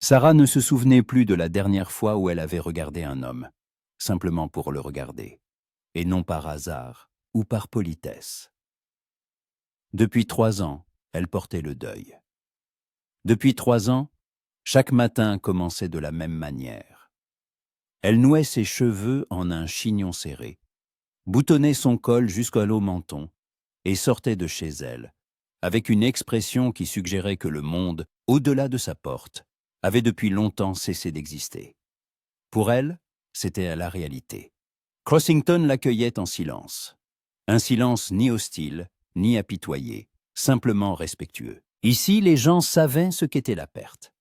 Sarah ne se souvenait plus de la dernière fois où elle avait regardé un homme, simplement pour le regarder, et non par hasard ou par politesse. Depuis 3 ans, elle portait le deuil. Depuis 3 ans, chaque matin commençait de la même manière. Elle nouait ses cheveux en un chignon serré, boutonnait son col jusqu'à l'au menton et sortait de chez elle, avec une expression qui suggérait que le monde, au-delà de sa porte, avait depuis longtemps cessé d'exister. Pour elle, c'était la réalité. Crossington l'accueillait en silence. Un silence ni hostile, ni apitoyé, simplement respectueux. Ici, les gens savaient ce qu'était la perte.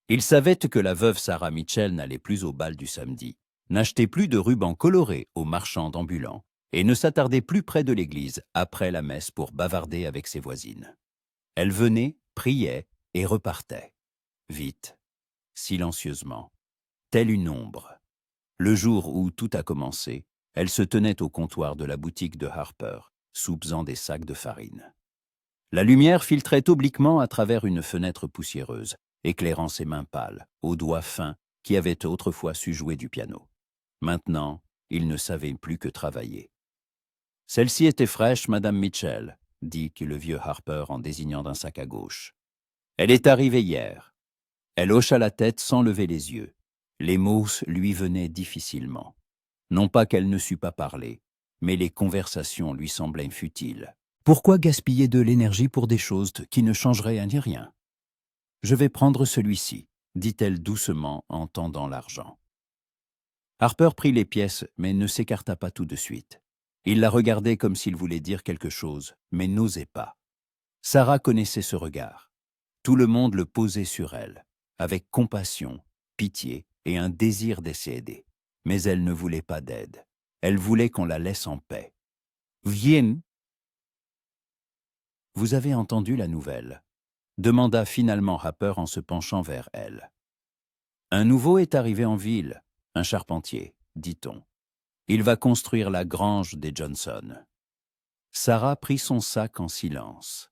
Ils savaient que la veuve Sarah Mitchell n'allait plus au bal du samedi, n'achetait plus de rubans colorés aux marchands ambulants et ne s'attardait plus près de l'église après la messe pour bavarder avec ses voisines. Elle venait, priait et repartait. Vite, silencieusement, telle une ombre. Le jour où tout a commencé, elle se tenait au comptoir de la boutique de Harper, soupesant des sacs de farine. La lumière filtrait obliquement à travers une fenêtre poussiéreuse, éclairant ses mains pâles, aux doigts fins, qui avaient autrefois su jouer du piano. Maintenant, il ne savait plus que travailler. « Celle-ci était fraîche, Madame Mitchell, » dit le vieux Harper en désignant d'un sac à gauche. « Elle est arrivée hier. » Elle hocha la tête sans lever les yeux. Les mots lui venaient difficilement. Non pas qu'elle ne sût pas parler, mais les conversations lui semblaient futiles. Pourquoi gaspiller de l'énergie pour des choses qui ne changeraient ni rien? « Je vais prendre celui-ci, » dit-elle doucement en tendant l'argent. Harper prit les pièces, mais ne s'écarta pas tout de suite. Il la regardait comme s'il voulait dire quelque chose, mais n'osait pas. Sarah connaissait ce regard. Tout le monde le posait sur elle, avec compassion, pitié et un désir d'aider. Mais elle ne voulait pas d'aide. Elle voulait qu'on la laisse en paix. « Viens !»« Vous avez entendu la nouvelle ?» demanda finalement Harper en se penchant vers elle. « Un nouveau est arrivé en ville, un charpentier, dit-on. Il va construire la grange des Johnson. » Sarah prit son sac en silence.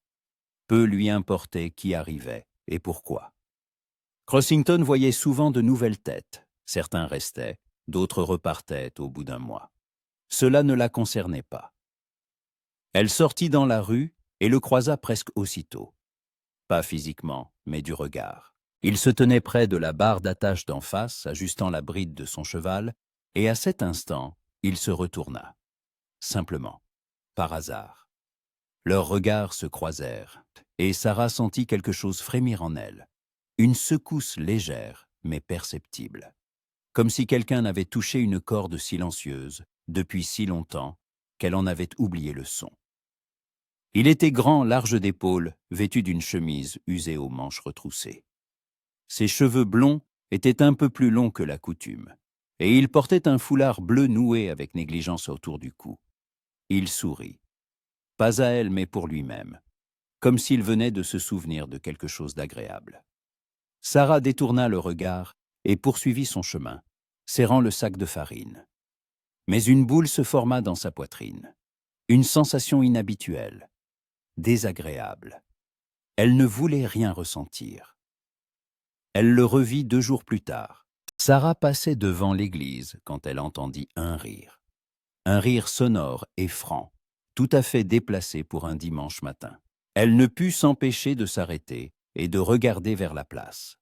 Peu lui importait qui arrivait et pourquoi. Crossington voyait souvent de nouvelles têtes. Certains restaient, d'autres repartaient au bout d'un mois. Cela ne la concernait pas. Elle sortit dans la rue et le croisa presque aussitôt. Pas physiquement, mais du regard. Il se tenait près de la barre d'attache d'en face, ajustant la bride de son cheval, et à cet instant, il se retourna. Simplement, par hasard. Leurs regards se croisèrent, et Sarah sentit quelque chose frémir en elle. Une secousse légère, mais perceptible. Comme si quelqu'un avait touché une corde silencieuse, depuis si longtemps, qu'elle en avait oublié le son. Il était grand, large d'épaules, vêtu d'une chemise usée aux manches retroussées. Ses cheveux blonds étaient un peu plus longs que la coutume, et il portait un foulard bleu noué avec négligence autour du cou. Il sourit. Pas à elle, mais pour lui-même, comme s'il venait de se souvenir de quelque chose d'agréable. Sarah détourna le regard et poursuivit son chemin, serrant le sac de farine. Mais une boule se forma dans sa poitrine. Une sensation inhabituelle, désagréable. Elle ne voulait rien ressentir. Elle le revit 2 jours plus tard. Sarah passait devant l'église quand elle entendit un rire. Un rire sonore et franc, tout à fait déplacé pour un dimanche matin. Elle ne put s'empêcher de s'arrêter et de regarder vers la place.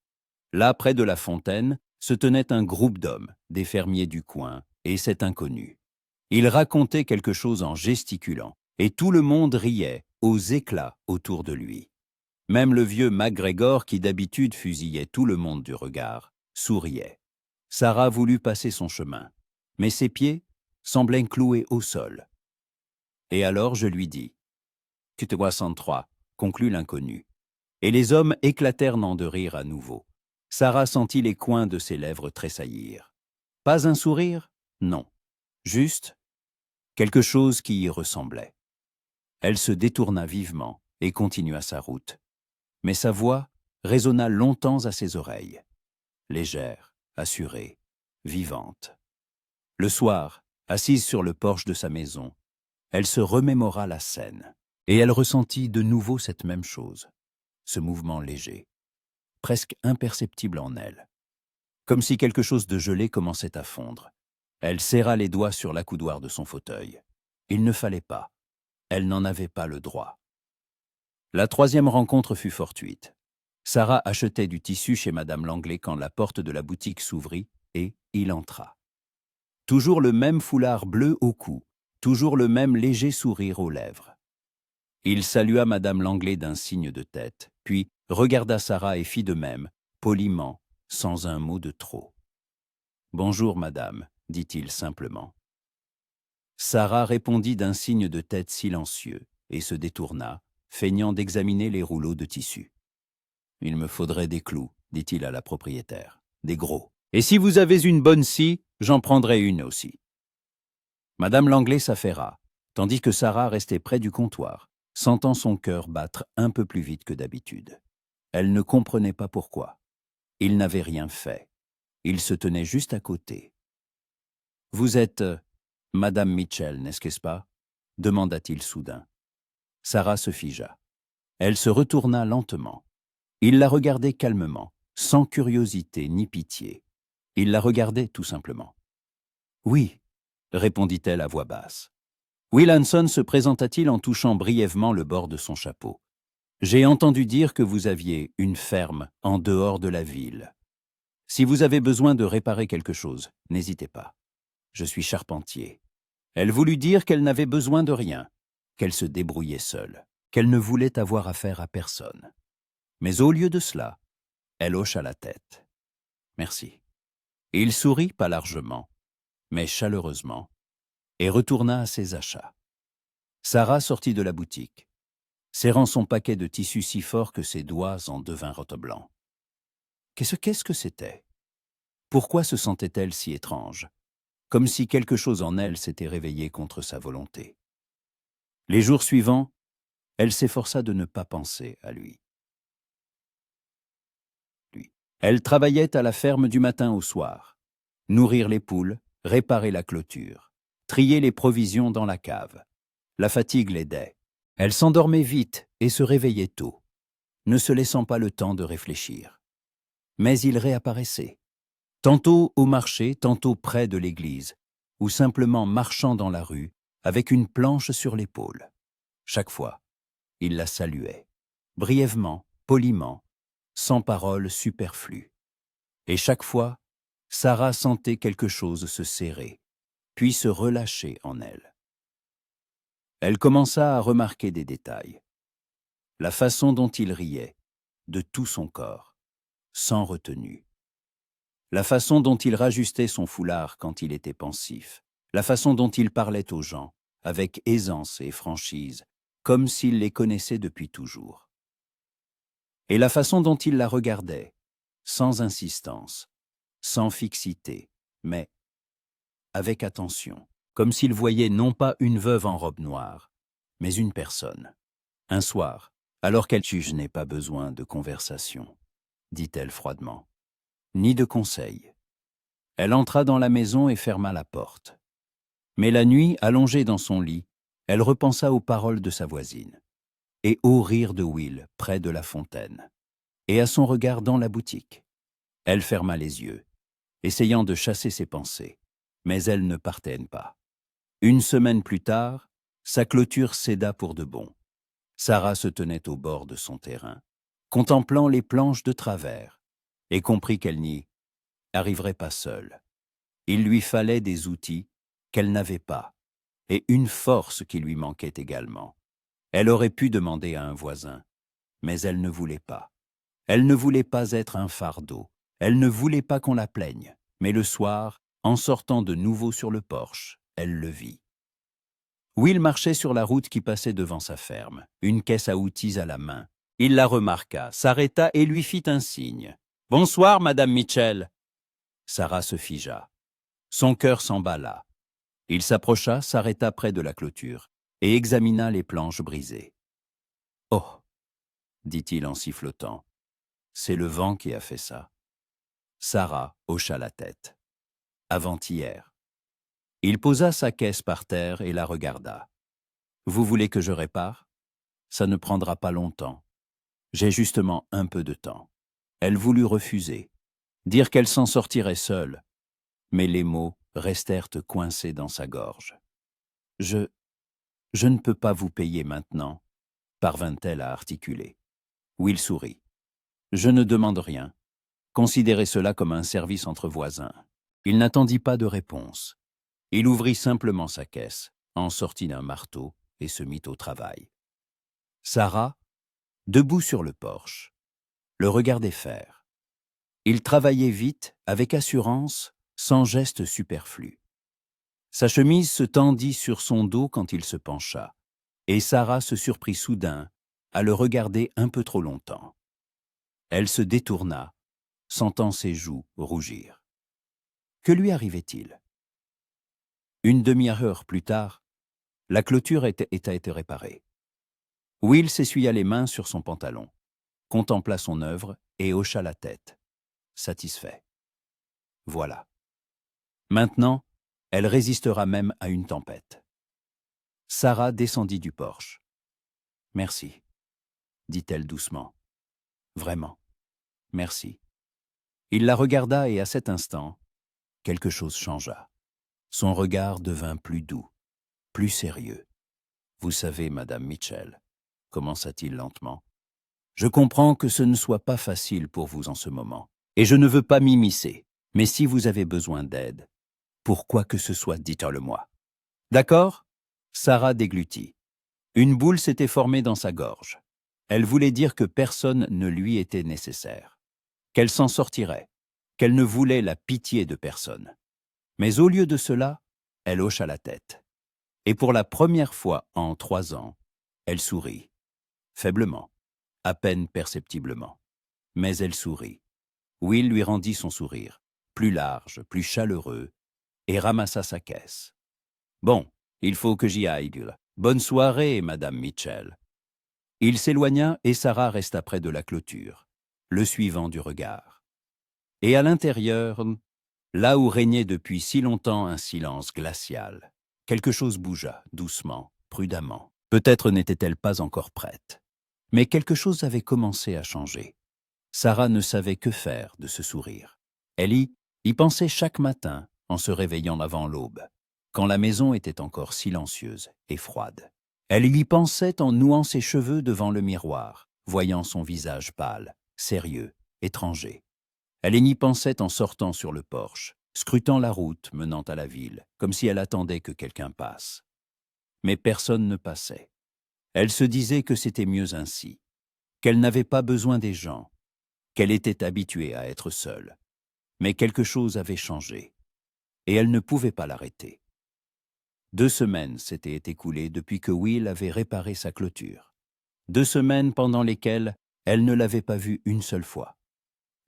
Là, près de la fontaine, se tenait un groupe d'hommes, des fermiers du coin, et cet inconnu. Il racontait quelque chose en gesticulant, et tout le monde riait, aux éclats autour de lui. Même le vieux MacGregor, qui d'habitude fusillait tout le monde du regard, souriait. Sarah voulut passer son chemin, mais ses pieds semblaient cloués au sol. Et alors je lui dis « Tu te vois 103 », conclut l'inconnu. Et les hommes éclatèrent de rire à nouveau. Sarah sentit les coins de ses lèvres tressaillir. Pas un sourire? Non. Juste quelque chose qui y ressemblait. Elle se détourna vivement et continua sa route. Mais sa voix résonna longtemps à ses oreilles. Légère, assurée, vivante. Le soir, assise sur le porche de sa maison, elle se remémora la scène. Et elle ressentit de nouveau cette même chose, ce mouvement léger. presque imperceptible en elle. Comme si quelque chose de gelé commençait à fondre. Elle serra les doigts sur l'accoudoir de son fauteuil. Il ne fallait pas. Elle n'en avait pas le droit. La troisième rencontre fut fortuite. Sarah achetait du tissu chez Madame Langlais quand la porte de la boutique s'ouvrit et il entra. Toujours le même foulard bleu au cou, toujours le même léger sourire aux lèvres. Il salua Madame Langlais d'un signe de tête, puis regarda Sarah et fit de même, poliment, sans un mot de trop. « Bonjour, madame », dit-il simplement. Sarah répondit d'un signe de tête silencieux et se détourna, feignant d'examiner les rouleaux de tissu. « Il me faudrait des clous, dit-il à la propriétaire, des gros. Et si vous avez une bonne scie, j'en prendrai une aussi. » Madame Langlais s'affaira, tandis que Sarah restait près du comptoir, sentant son cœur battre un peu plus vite que d'habitude. Elle ne comprenait pas pourquoi. Il n'avait rien fait. Il se tenait juste à côté. « Vous êtes Madame Mitchell, n'est-ce pas ?» demanda-t-il soudain. Sarah se figea. Elle se retourna lentement. Il la regardait calmement, sans curiosité ni pitié. Il la regardait tout simplement. « Oui », répondit-elle à voix basse. Will Hanson se présenta-t-il en touchant brièvement le bord de son chapeau. « J'ai entendu dire que vous aviez une ferme en dehors de la ville. Si vous avez besoin de réparer quelque chose, n'hésitez pas. Je suis charpentier. » Elle voulut dire qu'elle n'avait besoin de rien, qu'elle se débrouillait seule, qu'elle ne voulait avoir affaire à personne. Mais au lieu de cela, elle hocha la tête. « Merci. » Il sourit pas largement, mais chaleureusement, et retourna à ses achats. Sarah sortit de la boutique, serrant son paquet de tissu si fort que ses doigts en devinrent blancs. Qu'est-ce que c'était? Pourquoi se sentait-elle si étrange, comme si quelque chose en elle s'était réveillé contre sa volonté? Les jours suivants, elle s'efforça de ne pas penser à lui. Elle travaillait à la ferme du matin au soir, nourrir les poules, réparer la clôture, trier les provisions dans la cave. La fatigue l'aidait. Elle s'endormait vite et se réveillait tôt, ne se laissant pas le temps de réfléchir. Mais il réapparaissait, tantôt au marché, tantôt près de l'église, ou simplement marchant dans la rue, avec une planche sur l'épaule. Chaque fois, il la saluait, brièvement, poliment, sans parole superflue. Et chaque fois, Sarah sentait quelque chose se serrer, puis se relâcher en elle. Elle commença à remarquer des détails. La façon dont il riait, de tout son corps, sans retenue. La façon dont il rajustait son foulard quand il était pensif. La façon dont il parlait aux gens, avec aisance et franchise, comme s'il les connaissait depuis toujours. Et la façon dont il la regardait, sans insistance, sans fixité, mais avec attention, comme s'il voyait non pas une veuve en robe noire, mais une personne. Un soir, alors qu'elle tue, je n'ai pas besoin de conversation, dit-elle froidement, ni de conseils. Elle entra dans la maison et ferma la porte. Mais la nuit, allongée dans son lit, elle repensa aux paroles de sa voisine, et au rire de Will près de la fontaine, et à son regard dans la boutique. Elle ferma les yeux, essayant de chasser ses pensées, mais elles ne partaient pas. Une semaine plus tard, sa clôture céda pour de bon. Sarah se tenait au bord de son terrain, contemplant les planches de travers, et comprit qu'elle n'y arriverait pas seule. Il lui fallait des outils qu'elle n'avait pas, et une force qui lui manquait également. Elle aurait pu demander à un voisin, mais elle ne voulait pas. Elle ne voulait pas être un fardeau, elle ne voulait pas qu'on la plaigne, mais le soir, en sortant de nouveau sur le porche, elle le vit. Will marchait sur la route qui passait devant sa ferme, une caisse à outils à la main. Il la remarqua, s'arrêta et lui fit un signe. « Bonsoir, Madame Mitchell !» Sarah se figea. Son cœur s'emballa. Il s'approcha, s'arrêta près de la clôture et examina les planches brisées. « Oh !» dit-il en sifflotant. « C'est le vent qui a fait ça. » Sarah hocha la tête. « Avant-hier. » Il posa sa caisse par terre et la regarda. « Vous voulez que je répare? Ça ne prendra pas longtemps. J'ai justement un peu de temps. » Elle voulut refuser, dire qu'elle s'en sortirait seule, mais les mots restèrent coincés dans sa gorge. « Je ne peux pas vous payer maintenant », parvint-elle à articuler. Will sourit. « Je ne demande rien. Considérez cela comme un service entre voisins. » Il n'attendit pas de réponse. Il ouvrit simplement sa caisse, en sortit d'un marteau et se mit au travail. Sarah, debout sur le porche, le regardait faire. Il travaillait vite, avec assurance, sans geste superflu. Sa chemise se tendit sur son dos quand il se pencha, et Sarah se surprit soudain à le regarder un peu trop longtemps. Elle se détourna, sentant ses joues rougir. Que lui arrivait-il? Une demi-heure plus tard, la clôture a été réparée. Will s'essuya les mains sur son pantalon, contempla son œuvre et hocha la tête, satisfait. Voilà. Maintenant, elle résistera même à une tempête. Sarah descendit du porche. « Merci, » dit-elle doucement. « Vraiment, merci. » Il la regarda et à cet instant, quelque chose changea. Son regard devint plus doux, plus sérieux. « Vous savez, Madame Mitchell, » commença-t-il lentement, « je comprends que ce ne soit pas facile pour vous en ce moment, et je ne veux pas m'immiscer, mais si vous avez besoin d'aide, pour quoi que ce soit, dites-le-moi. D'accord ?» Sarah déglutit. Une boule s'était formée dans sa gorge. Elle voulait dire que personne ne lui était nécessaire, qu'elle s'en sortirait, qu'elle ne voulait la pitié de personne. Mais au lieu de cela, elle hocha la tête. Et pour la première fois en 3 ans, elle sourit. Faiblement, à peine perceptiblement. Mais elle sourit. Will lui rendit son sourire, plus large, plus chaleureux, et ramassa sa caisse. « Bon, il faut que j'y aille. Bonne soirée, Madame Mitchell. » Il s'éloigna et Sarah resta près de la clôture, le suivant du regard. Et à l'intérieur, là où régnait depuis si longtemps un silence glacial, quelque chose bougea, doucement, prudemment. Peut-être n'était-elle pas encore prête. Mais quelque chose avait commencé à changer. Sarah ne savait que faire de ce sourire. Elle y pensait chaque matin en se réveillant avant l'aube, quand la maison était encore silencieuse et froide. Elle y pensait en nouant ses cheveux devant le miroir, voyant son visage pâle, sérieux, étranger. Elle y pensait en sortant sur le porche, scrutant la route menant à la ville, comme si elle attendait que quelqu'un passe. Mais personne ne passait. Elle se disait que c'était mieux ainsi, qu'elle n'avait pas besoin des gens, qu'elle était habituée à être seule. Mais quelque chose avait changé, et elle ne pouvait pas l'arrêter. 2 semaines s'étaient écoulées depuis que Will avait réparé sa clôture. 2 semaines pendant lesquelles elle ne l'avait pas vu une seule fois.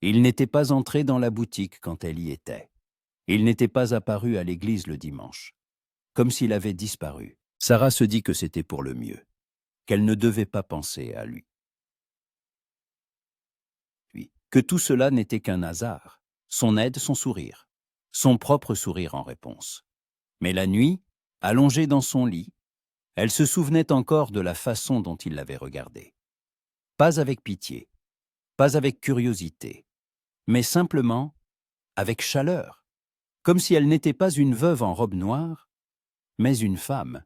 Il n'était pas entré dans la boutique quand elle y était. Il n'était pas apparu à l'église le dimanche. Comme s'il avait disparu. Sarah se dit que c'était pour le mieux, qu'elle ne devait pas penser à lui. Que tout cela n'était qu'un hasard, son aide, son sourire, son propre sourire en réponse. Mais la nuit, allongée dans son lit, elle se souvenait encore de la façon dont il l'avait regardée. Pas avec pitié, pas avec curiosité, mais simplement avec chaleur, comme si elle n'était pas une veuve en robe noire, mais une femme,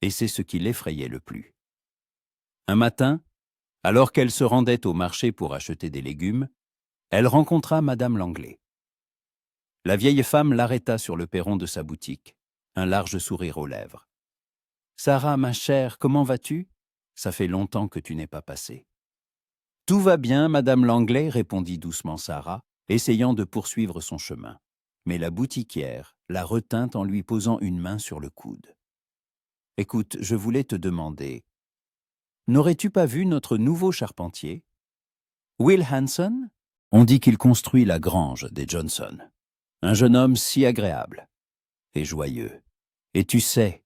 et c'est ce qui l'effrayait le plus. Un matin, alors qu'elle se rendait au marché pour acheter des légumes, elle rencontra Madame Langlais. La vieille femme l'arrêta sur le perron de sa boutique, un large sourire aux lèvres. « Sarah, ma chère, comment vas-tu? Ça fait longtemps que tu n'es pas passée. »« Tout va bien, Madame Langlais, » répondit doucement Sarah, essayant de poursuivre son chemin. Mais la boutiquière la retint en lui posant une main sur le coude. « Écoute, je voulais te demander, n'aurais-tu pas vu notre nouveau charpentier? Will Hanson? On dit qu'il construit la grange des Johnson. Un jeune homme si agréable et joyeux. Et tu sais,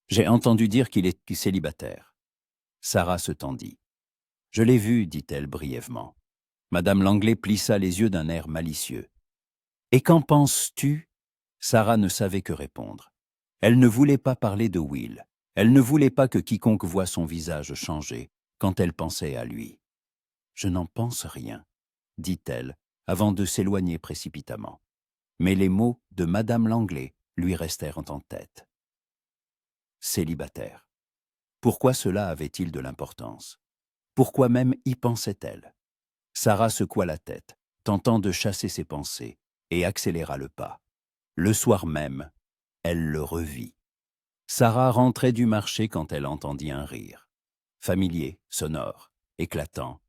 j'ai entendu dire qu'il est célibataire. » Sarah se tendit. « Je l'ai vu, » dit-elle brièvement. Madame Langlais plissa les yeux d'un air malicieux. « Et qu'en penses-tu » Sarah ne savait que répondre. Elle ne voulait pas parler de Will. Elle ne voulait pas que quiconque voie son visage changer quand elle pensait à lui. « Je n'en pense rien. » dit-elle, avant de s'éloigner précipitamment. Mais les mots de Madame Langlais lui restèrent en tête. Célibataire. Pourquoi cela avait-il de l'importance? Pourquoi même y pensait-elle? Sarah secoua la tête, tentant de chasser ses pensées, et accéléra le pas. Le soir même, elle le revit. Sarah rentrait du marché quand elle entendit un rire. Familier, sonore, éclatant.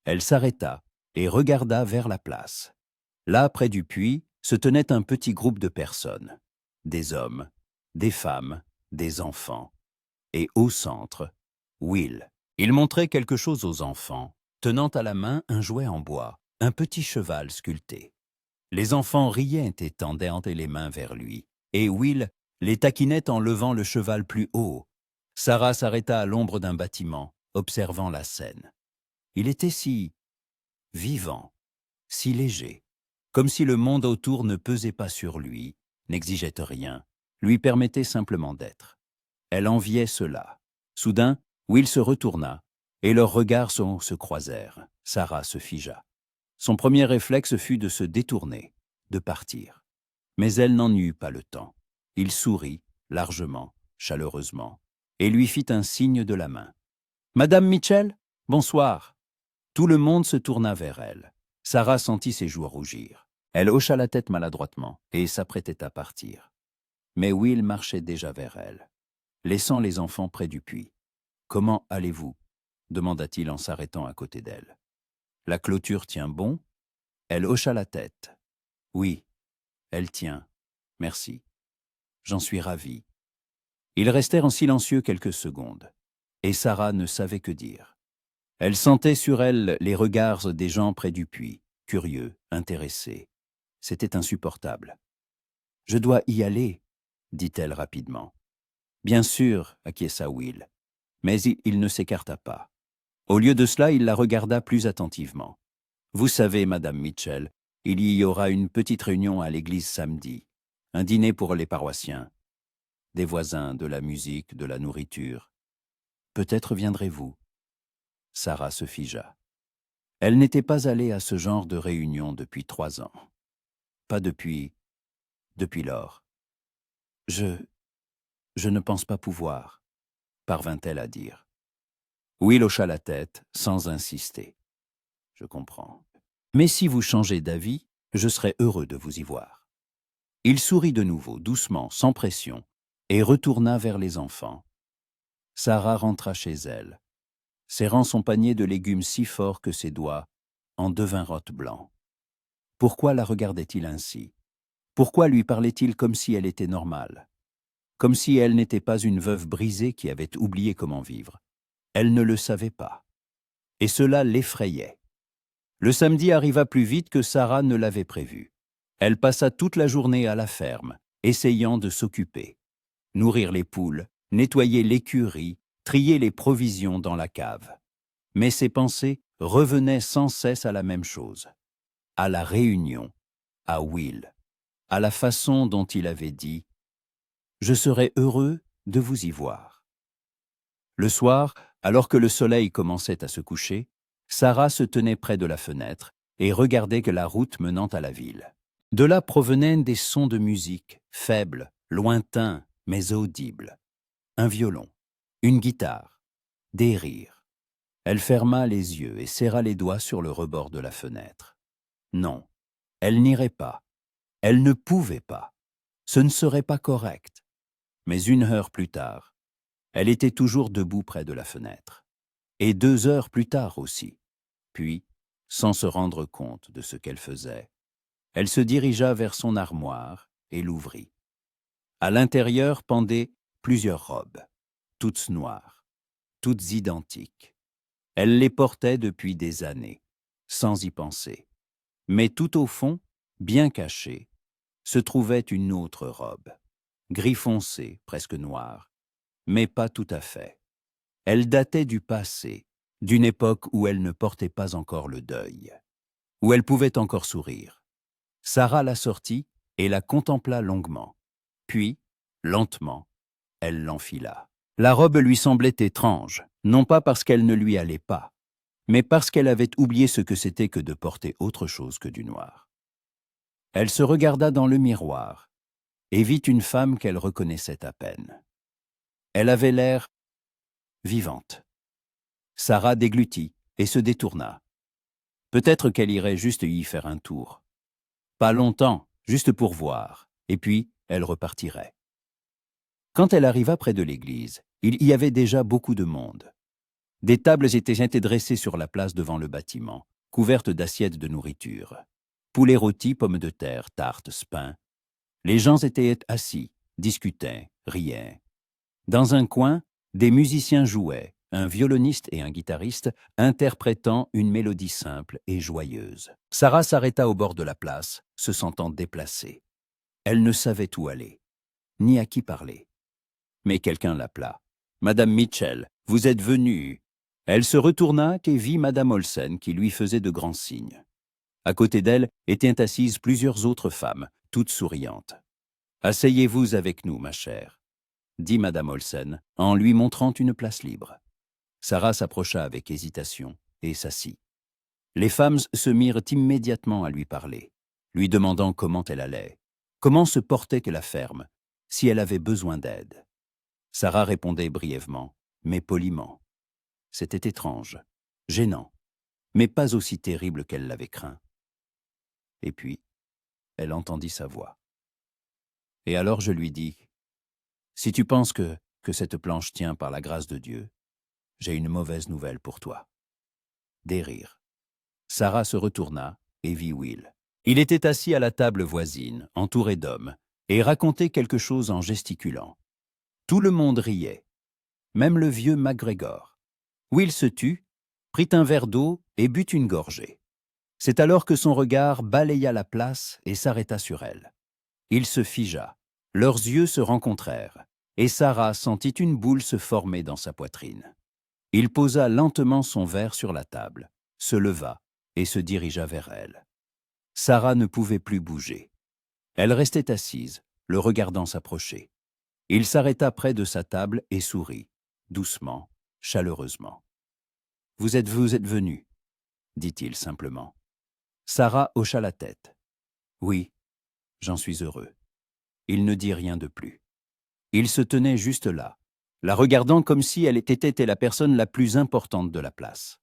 Elle s'arrêta et regarda vers la place. Là, près du puits, se tenait un petit groupe de personnes. Des hommes, des femmes, des enfants. Et au centre, Will. Il montrait quelque chose aux enfants, tenant à la main un jouet en bois, un petit cheval sculpté. Les enfants riaient et tendaient les mains vers lui, et Will les taquinait en levant le cheval plus haut. Sarah s'arrêta à l'ombre d'un bâtiment, observant la scène. Il était si vivant, si léger, comme si le monde autour ne pesait pas sur lui, n'exigeait rien, lui permettait simplement d'être. Elle enviait cela. Soudain, Will se retourna, et leurs regards se croisèrent. Sarah se figea. Son premier réflexe fut de se détourner, de partir. Mais elle n'en eut pas le temps. Il sourit, largement, chaleureusement, et lui fit un signe de la main. « Madame Mitchell, bonsoir !» Tout le monde se tourna vers elle. Sarah sentit ses joues rougir. Elle hocha la tête maladroitement et s'apprêtait à partir. Mais Will marchait déjà vers elle, laissant les enfants près du puits. « Comment allez-vous » demanda-t-il en s'arrêtant à côté d'elle. « La clôture tient bon ?» Elle hocha la tête. « Oui, elle tient. Merci. J'en suis ravi. » Ils restèrent en silencieux quelques secondes, et Sarah ne savait que dire. Elle sentait sur elle les regards des gens près du puits, curieux, intéressés. C'était insupportable. « Je dois y aller, » dit-elle rapidement. « Bien sûr, » acquiesça Will, mais il ne s'écarta pas. Au lieu de cela, il la regarda plus attentivement. « Vous savez, Madame Mitchell, il y aura une petite réunion à l'église samedi, un dîner pour les paroissiens, des voisins, de la musique, de la nourriture. Peut-être viendrez-vous. » Sarah se figea. Elle n'était pas allée à ce genre de réunion depuis 3 ans. Pas depuis lors. Je ne pense pas pouvoir, parvint-elle à dire. Will hocha la tête, sans insister. Je comprends. Mais si vous changez d'avis, je serai heureux de vous y voir. Il sourit de nouveau, doucement, sans pression, et retourna vers les enfants. Sarah rentra chez elle, serrant son panier de légumes si fort que ses doigts en devinrent blancs. Pourquoi la regardait-il ainsi? Pourquoi lui parlait-il comme si elle était normale? Comme si elle n'était pas une veuve brisée qui avait oublié comment vivre. Elle ne le savait pas. Et cela l'effrayait. Le samedi arriva plus vite que Sarah ne l'avait prévu. Elle passa toute la journée à la ferme, essayant de s'occuper. Nourrir les poules, nettoyer l'écurie, trier les provisions dans la cave. Mais ses pensées revenaient sans cesse à la même chose. À la réunion, à Will, à la façon dont il avait dit « Je serai heureux de vous y voir ». Le soir, alors que le soleil commençait à se coucher, Sarah se tenait près de la fenêtre et regardait que la route menant à la ville. De là provenaient des sons de musique, faibles, lointains, mais audibles. Un violon, une guitare, des rires. Elle ferma les yeux et serra les doigts sur le rebord de la fenêtre. Non, elle n'irait pas. Elle ne pouvait pas. Ce ne serait pas correct. Mais 1 heure plus tard, elle était toujours debout près de la fenêtre. Et 2 heures plus tard aussi. Puis, sans se rendre compte de ce qu'elle faisait, elle se dirigea vers son armoire et l'ouvrit. À l'intérieur pendaient plusieurs robes, toutes noires, toutes identiques. Elle les portait depuis des années, sans y penser. Mais tout au fond, bien cachée, se trouvait une autre robe, gris foncé, presque noire, mais pas tout à fait. Elle datait du passé, d'une époque où elle ne portait pas encore le deuil, où elle pouvait encore sourire. Sarah la sortit et la contempla longuement. Puis, lentement, elle l'enfila. La robe lui semblait étrange, non pas parce qu'elle ne lui allait pas, mais parce qu'elle avait oublié ce que c'était que de porter autre chose que du noir. Elle se regarda dans le miroir et vit une femme qu'elle reconnaissait à peine. Elle avait l'air vivante. Sarah déglutit et se détourna. Peut-être qu'elle irait juste y faire un tour. Pas longtemps, juste pour voir, et puis elle repartirait. Quand elle arriva près de l'église, il y avait déjà beaucoup de monde. Des tables étaient dressées sur la place devant le bâtiment, couvertes d'assiettes de nourriture. Poulet rôti, pommes de terre, tartes, pain. Les gens étaient assis, discutaient, riaient. Dans un coin, des musiciens jouaient, un violoniste et un guitariste interprétant une mélodie simple et joyeuse. Sarah s'arrêta au bord de la place, se sentant déplacée. Elle ne savait où aller, ni à qui parler. Mais quelqu'un l'appela. « Madame Mitchell, vous êtes venue !» Elle se retourna et vit Madame Olsen qui lui faisait de grands signes. À côté d'elle étaient assises plusieurs autres femmes, toutes souriantes. « Asseyez-vous avec nous, ma chère », dit Madame Olsen en lui montrant une place libre. Sarah s'approcha avec hésitation et s'assit. Les femmes se mirent immédiatement à lui parler, lui demandant comment elle allait, comment se portait la ferme, si elle avait besoin d'aide. Sarah répondait brièvement, mais poliment. C'était étrange, gênant, mais pas aussi terrible qu'elle l'avait craint. Et puis, elle entendit sa voix. Et alors je lui dis, « Si tu penses que cette planche tient par la grâce de Dieu, j'ai une mauvaise nouvelle pour toi. » Des rires. Sarah se retourna et vit Will. Il était assis à la table voisine, entouré d'hommes, et racontait quelque chose en gesticulant. Tout le monde riait, même le vieux MacGregor. Will se tut, prit un verre d'eau et but une gorgée. C'est alors que son regard balaya la place et s'arrêta sur elle. Il se figea, leurs yeux se rencontrèrent, et Sarah sentit une boule se former dans sa poitrine. Il posa lentement son verre sur la table, se leva et se dirigea vers elle. Sarah ne pouvait plus bouger. Elle restait assise, le regardant s'approcher. Il s'arrêta près de sa table et sourit, doucement, chaleureusement. « Vous êtes venu ?» dit-il simplement. Sarah hocha la tête. « Oui, j'en suis heureux. » Il ne dit rien de plus. Il se tenait juste là, la regardant comme si elle était la personne la plus importante de la place.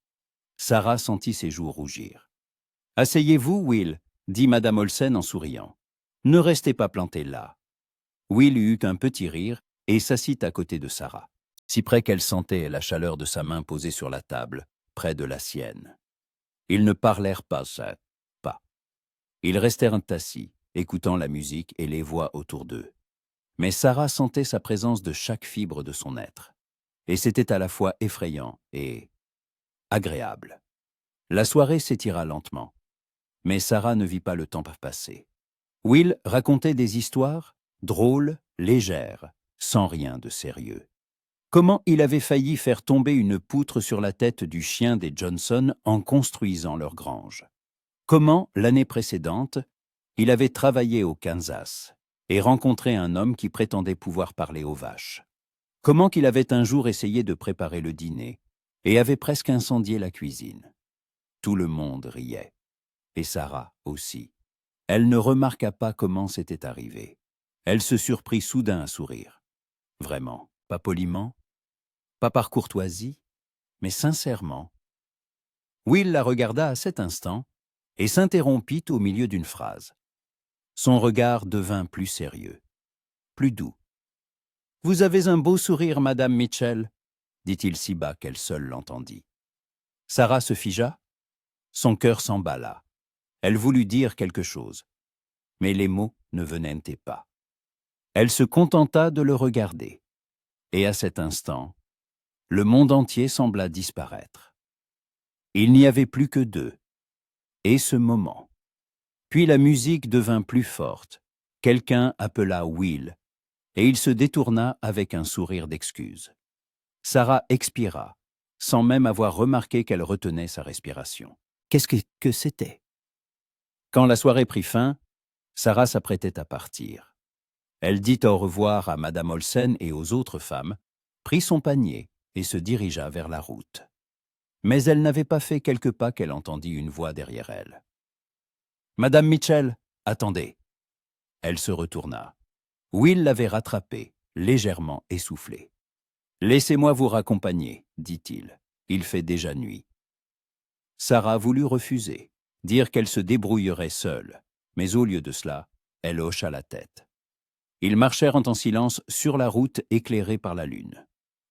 Sarah sentit ses joues rougir. « Asseyez-vous, Will, » dit Madame Olsen en souriant. « Ne restez pas planté là. » Will eut un petit rire et s'assit à côté de Sarah, si près qu'elle sentait la chaleur de sa main posée sur la table, près de la sienne. Ils ne parlèrent pas. Ils restèrent assis, écoutant la musique et les voix autour d'eux. Mais Sarah sentait sa présence de chaque fibre de son être. Et c'était à la fois effrayant et agréable. La soirée s'étira lentement. Mais Sarah ne vit pas le temps passer. Will racontait des histoires drôles, légères, sans rien de sérieux. Comment il avait failli faire tomber une poutre sur la tête du chien des Johnson en construisant leur grange. Comment, l'année précédente, il avait travaillé au Kansas et rencontré un homme qui prétendait pouvoir parler aux vaches. Comment qu'il avait un jour essayé de préparer le dîner et avait presque incendié la cuisine. Tout le monde riait, et Sarah aussi. Elle ne remarqua pas comment c'était arrivé. Elle se surprit soudain à sourire. Vraiment, pas poliment, pas par courtoisie, mais sincèrement. Will la regarda à cet instant et s'interrompit au milieu d'une phrase. Son regard devint plus sérieux, plus doux. « Vous avez un beau sourire, Madame Mitchell, » dit-il si bas qu'elle seule l'entendit. Sarah se figea, son cœur s'emballa. Elle voulut dire quelque chose, mais les mots ne venaient pas. Elle se contenta de le regarder, et à cet instant, le monde entier sembla disparaître. Il n'y avait plus que deux, et ce moment. Puis la musique devint plus forte. Quelqu'un appela Will, et il se détourna avec un sourire d'excuse. Sarah expira, sans même avoir remarqué qu'elle retenait sa respiration. Qu'est-ce que c'était? Quand la soirée prit fin, Sarah s'apprêtait à partir. Elle dit au revoir à Madame Olsen et aux autres femmes, prit son panier et se dirigea vers la route. Mais elle n'avait pas fait quelques pas qu'elle entendit une voix derrière elle. « Madame Mitchell, attendez !» Elle se retourna. Will l'avait rattrapée, légèrement essoufflée. « Laissez-moi vous raccompagner, dit-il. Il fait déjà nuit. » Sarah voulut refuser, dire qu'elle se débrouillerait seule, mais au lieu de cela, elle hocha la tête. Ils marchèrent en silence sur la route éclairée par la lune.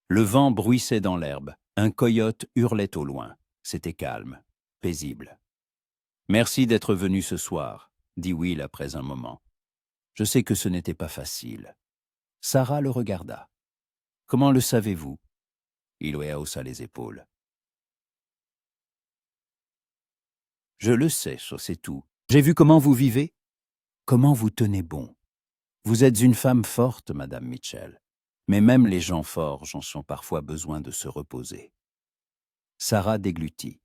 Le vent bruissait dans l'herbe, un coyote hurlait au loin. C'était calme, paisible. « Merci d'être venu ce soir, » dit Will après un moment. « Je sais que ce n'était pas facile. » Sarah le regarda. « Comment le savez-vous » Il haussa les épaules. « Je le sais, ça c'est tout. J'ai vu comment vous vivez, comment vous tenez bon. Vous êtes une femme forte, Madame Mitchell. Mais même les gens forts en ont parfois besoin de se reposer. » Sarah déglutit.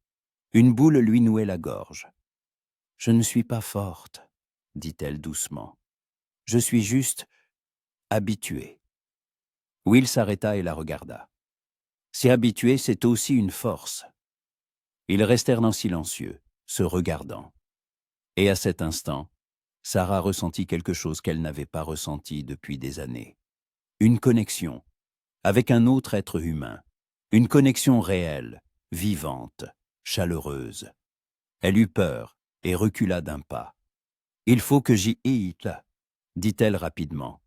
Une boule lui nouait la gorge. « Je ne suis pas forte, » dit-elle doucement. « Je suis juste habituée. » Will s'arrêta et la regarda. « Si habitué, c'est aussi une force. » Ils restèrent en silencieux, se regardant. Et à cet instant, Sarah ressentit quelque chose qu'elle n'avait pas ressenti depuis des années. Une connexion avec un autre être humain. Une connexion réelle, vivante, chaleureuse. Elle eut peur et recula d'un pas. « Il faut que j'y aille, dit-elle rapidement.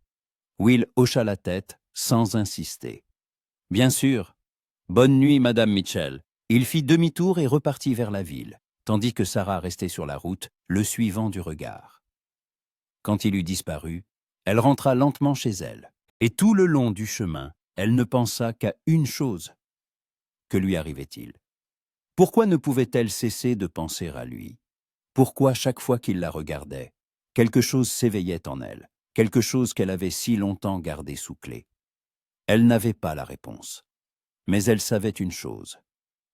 Will hocha la tête sans insister. « Bien sûr. Bonne nuit, Madame Mitchell. » Il fit demi-tour et repartit vers la ville, tandis que Sarah restait sur la route, le suivant du regard. Quand il eut disparu, elle rentra lentement chez elle, et tout le long du chemin, elle ne pensa qu'à une chose. Que lui arrivait-il? Pourquoi ne pouvait-elle cesser de penser à lui? Pourquoi, chaque fois qu'il la regardait, quelque chose s'éveillait en elle, quelque chose qu'elle avait si longtemps gardé sous clé? Elle n'avait pas la réponse. Mais elle savait une chose.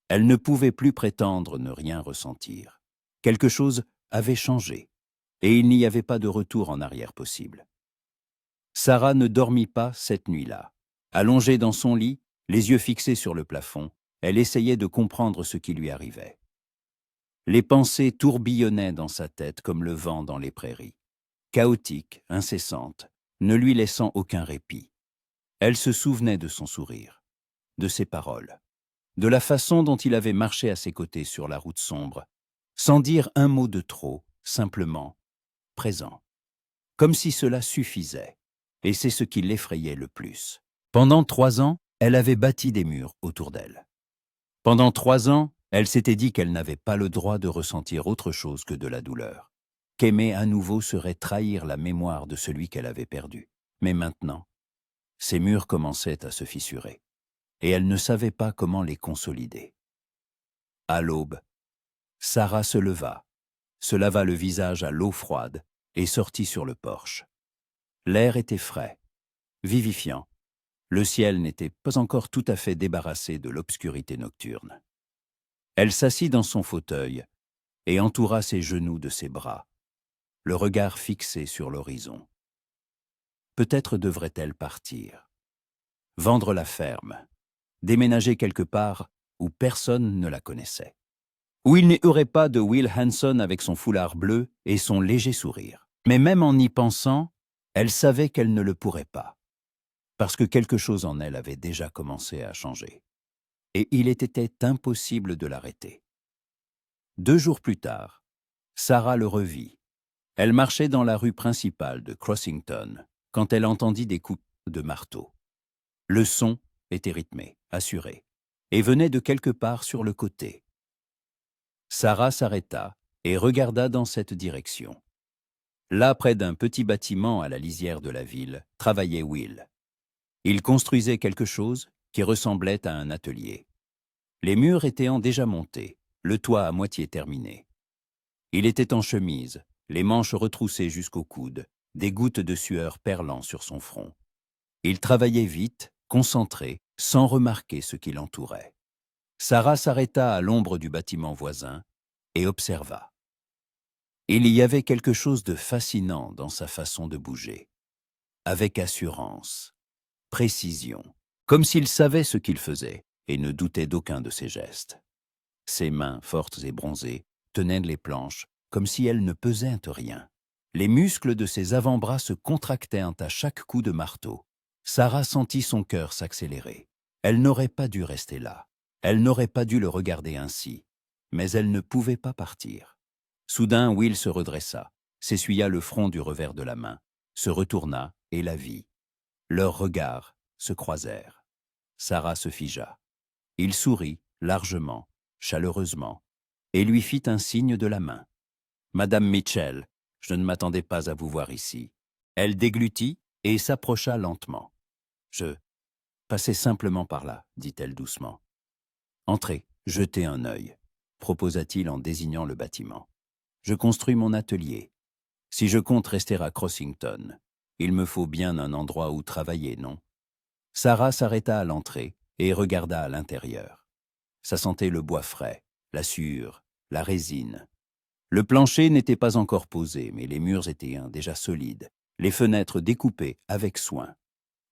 Elle ne pouvait plus prétendre ne rien ressentir. Quelque chose avait changé, et il n'y avait pas de retour en arrière possible. Sarah ne dormit pas cette nuit-là. Allongée dans son lit, les yeux fixés sur le plafond, elle essayait de comprendre ce qui lui arrivait. Les pensées tourbillonnaient dans sa tête comme le vent dans les prairies, chaotiques, incessantes, ne lui laissant aucun répit. Elle se souvenait de son sourire, de ses paroles, de la façon dont il avait marché à ses côtés sur la route sombre, sans dire un mot de trop, simplement présent. Comme si cela suffisait, et c'est ce qui l'effrayait le plus. Pendant 3 ans, elle avait bâti des murs autour d'elle. Pendant 3 ans, elle s'était dit qu'elle n'avait pas le droit de ressentir autre chose que de la douleur, qu'aimer à nouveau serait trahir la mémoire de celui qu'elle avait perdu. Mais maintenant, ces murs commençaient à se fissurer, et elle ne savait pas comment les consolider. À l'aube, Sarah se leva, se lava le visage à l'eau froide et sortit sur le porche. L'air était frais, vivifiant. Le ciel n'était pas encore tout à fait débarrassé de l'obscurité nocturne. Elle s'assit dans son fauteuil et entoura ses genoux de ses bras, le regard fixé sur l'horizon. Peut-être devrait-elle partir, vendre la ferme, déménager quelque part où personne ne la connaissait, où il n'y aurait pas de Will Hanson avec son foulard bleu et son léger sourire. Mais même en y pensant, elle savait qu'elle ne le pourrait pas, parce que quelque chose en elle avait déjà commencé à changer, et il était impossible de l'arrêter. 2 jours plus tard, Sarah le revit. Elle marchait dans la rue principale de Crossington quand elle entendit des coups de marteau. Le son était rythmé, assuré, et venait de quelque part sur le côté. Sarah s'arrêta et regarda dans cette direction. Là, près d'un petit bâtiment à la lisière de la ville, travaillait Will. Il construisait quelque chose qui ressemblait à un atelier. Les murs étaient déjà montés, le toit à moitié terminé. Il était en chemise, les manches retroussées jusqu'aux coudes, des gouttes de sueur perlant sur son front. Il travaillait vite, concentré, sans remarquer ce qui l'entourait. Sarah s'arrêta à l'ombre du bâtiment voisin et observa. Il y avait quelque chose de fascinant dans sa façon de bouger, avec assurance, précision, comme s'il savait ce qu'il faisait et ne doutait d'aucun de ses gestes. Ses mains, fortes et bronzées, tenaient les planches, comme si elles ne pesaient rien. Les muscles de ses avant-bras se contractaient à chaque coup de marteau. Sarah sentit son cœur s'accélérer. Elle n'aurait pas dû rester là. Elle n'aurait pas dû le regarder ainsi. Mais elle ne pouvait pas partir. Soudain, Will se redressa, s'essuya le front du revers de la main, se retourna et la vit. Leurs regards se croisèrent. Sarah se figea. Il sourit, largement, chaleureusement, et lui fit un signe de la main. « Madame Mitchell, je ne m'attendais pas à vous voir ici. » Elle déglutit et s'approcha lentement. « Je passais simplement par là, » dit-elle doucement. « Entrez, jetez un œil, » proposa-t-il en désignant le bâtiment. « Je construis mon atelier. Si je compte rester à Crossington, il me faut bien un endroit où travailler, non ?» Sarah s'arrêta à l'entrée et regarda à l'intérieur. Ça sentait le bois frais, la sciure, la résine. Le plancher n'était pas encore posé, mais les murs étaient déjà solides, les fenêtres découpées avec soin.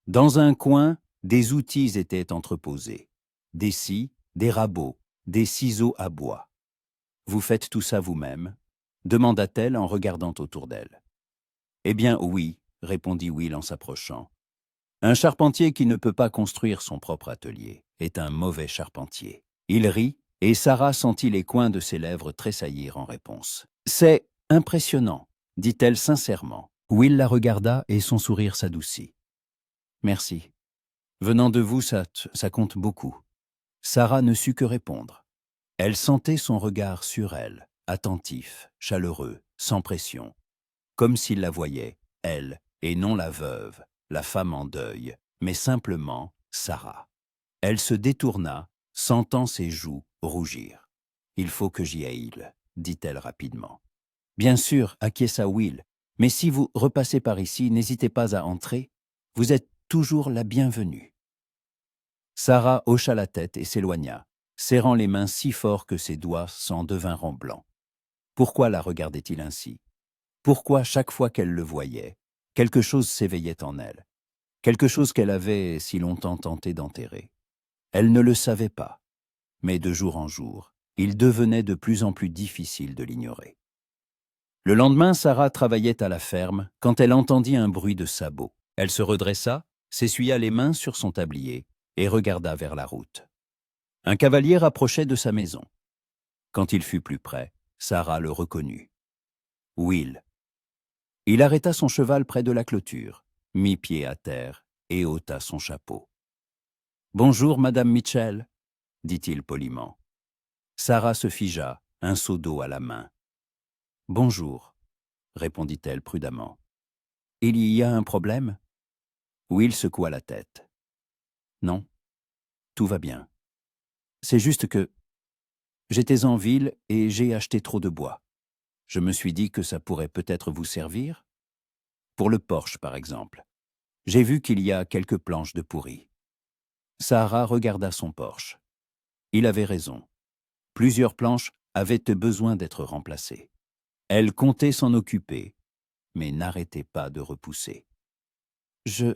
Dans un coin, des outils étaient entreposés. Des scies, des rabots, des ciseaux à bois. « Vous faites tout ça vous-même » demanda-t-elle en regardant autour d'elle. « Eh bien oui, » répondit Will en s'approchant. « Un charpentier qui ne peut pas construire son propre atelier est un mauvais charpentier. » Il rit, et Sarah sentit les coins de ses lèvres tressaillir en réponse. « C'est impressionnant, » dit-elle sincèrement. Will la regarda et son sourire s'adoucit. « Merci. Venant de vous, ça compte beaucoup. » Sarah ne sut que répondre. Elle sentait son regard sur elle, attentif, chaleureux, sans pression, comme s'il la voyait, elle, et non la veuve, la femme en deuil, mais simplement Sarah. Elle se détourna, sentant ses joues rougir. « Il faut que j'y aille, » dit-elle rapidement. « Bien sûr, » acquiesça Will, « mais si vous repassez par ici, n'hésitez pas à entrer. Vous êtes toujours la bienvenue. » Sarah hocha la tête et s'éloigna, serrant les mains si fort que ses doigts s'en devinrent blancs. Pourquoi la regardait-il ainsi? Pourquoi, chaque fois qu'elle le voyait, quelque chose s'éveillait en elle, quelque chose qu'elle avait si longtemps tenté d'enterrer? Elle ne le savait pas, mais de jour en jour, il devenait de plus en plus difficile de l'ignorer. Le lendemain, Sarah travaillait à la ferme quand elle entendit un bruit de sabots. Elle se redressa, s'essuya les mains sur son tablier et regarda vers la route. Un cavalier approchait de sa maison. Quand il fut plus près, Sarah le reconnut. Will. Il arrêta son cheval près de la clôture, mit pied à terre et ôta son chapeau. « Bonjour, Madame Mitchell, » dit-il poliment. Sarah se figea, un seau d'eau à la main. « Bonjour, » répondit-elle prudemment. « Il y a un problème ?» Will secoua la tête. « Non, tout va bien. C'est juste que j'étais en ville et j'ai acheté trop de bois. Je me suis dit que ça pourrait peut-être vous servir. Pour le porche, par exemple. J'ai vu qu'il y a quelques planches de pourri. » Sarah regarda son porche. Il avait raison. Plusieurs planches avaient besoin d'être remplacées. Elle comptait s'en occuper, mais n'arrêtait pas de repousser. « Je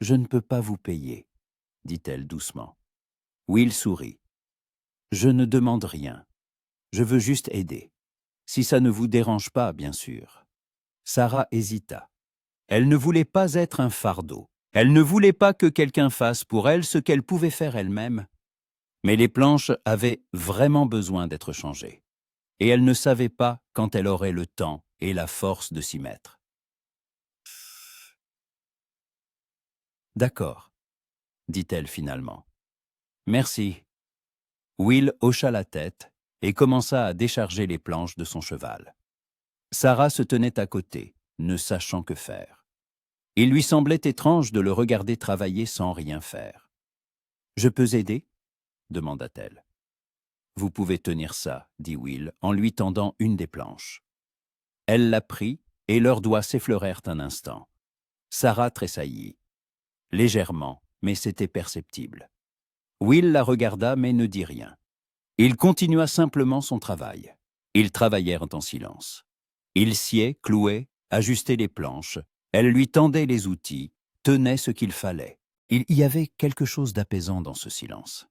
ne peux pas vous payer, » dit-elle doucement. Will sourit. « Je ne demande rien. Je veux juste aider. Si ça ne vous dérange pas, bien sûr. » Sarah hésita. Elle ne voulait pas être un fardeau. Elle ne voulait pas que quelqu'un fasse pour elle ce qu'elle pouvait faire elle-même. Mais les planches avaient vraiment besoin d'être changées. Et elle ne savait pas quand elle aurait le temps et la force de s'y mettre. « D'accord, » dit-elle finalement. « Merci. » Will hocha la tête et commença à décharger les planches de son cheval. Sarah se tenait à côté, ne sachant que faire. Il lui semblait étrange de le regarder travailler sans rien faire. « Je peux aider ?» demanda-t-elle. « Vous pouvez tenir ça, » dit Will en lui tendant une des planches. Elle la prit et leurs doigts s'effleurèrent un instant. Sarah tressaillit. Légèrement, mais c'était perceptible. Will la regarda mais ne dit rien. Il continua simplement son travail. Ils travaillèrent en silence. Il sciait, clouait, ajustait les planches. Elle lui tendait les outils, tenait ce qu'il fallait. Il y avait quelque chose d'apaisant dans ce silence.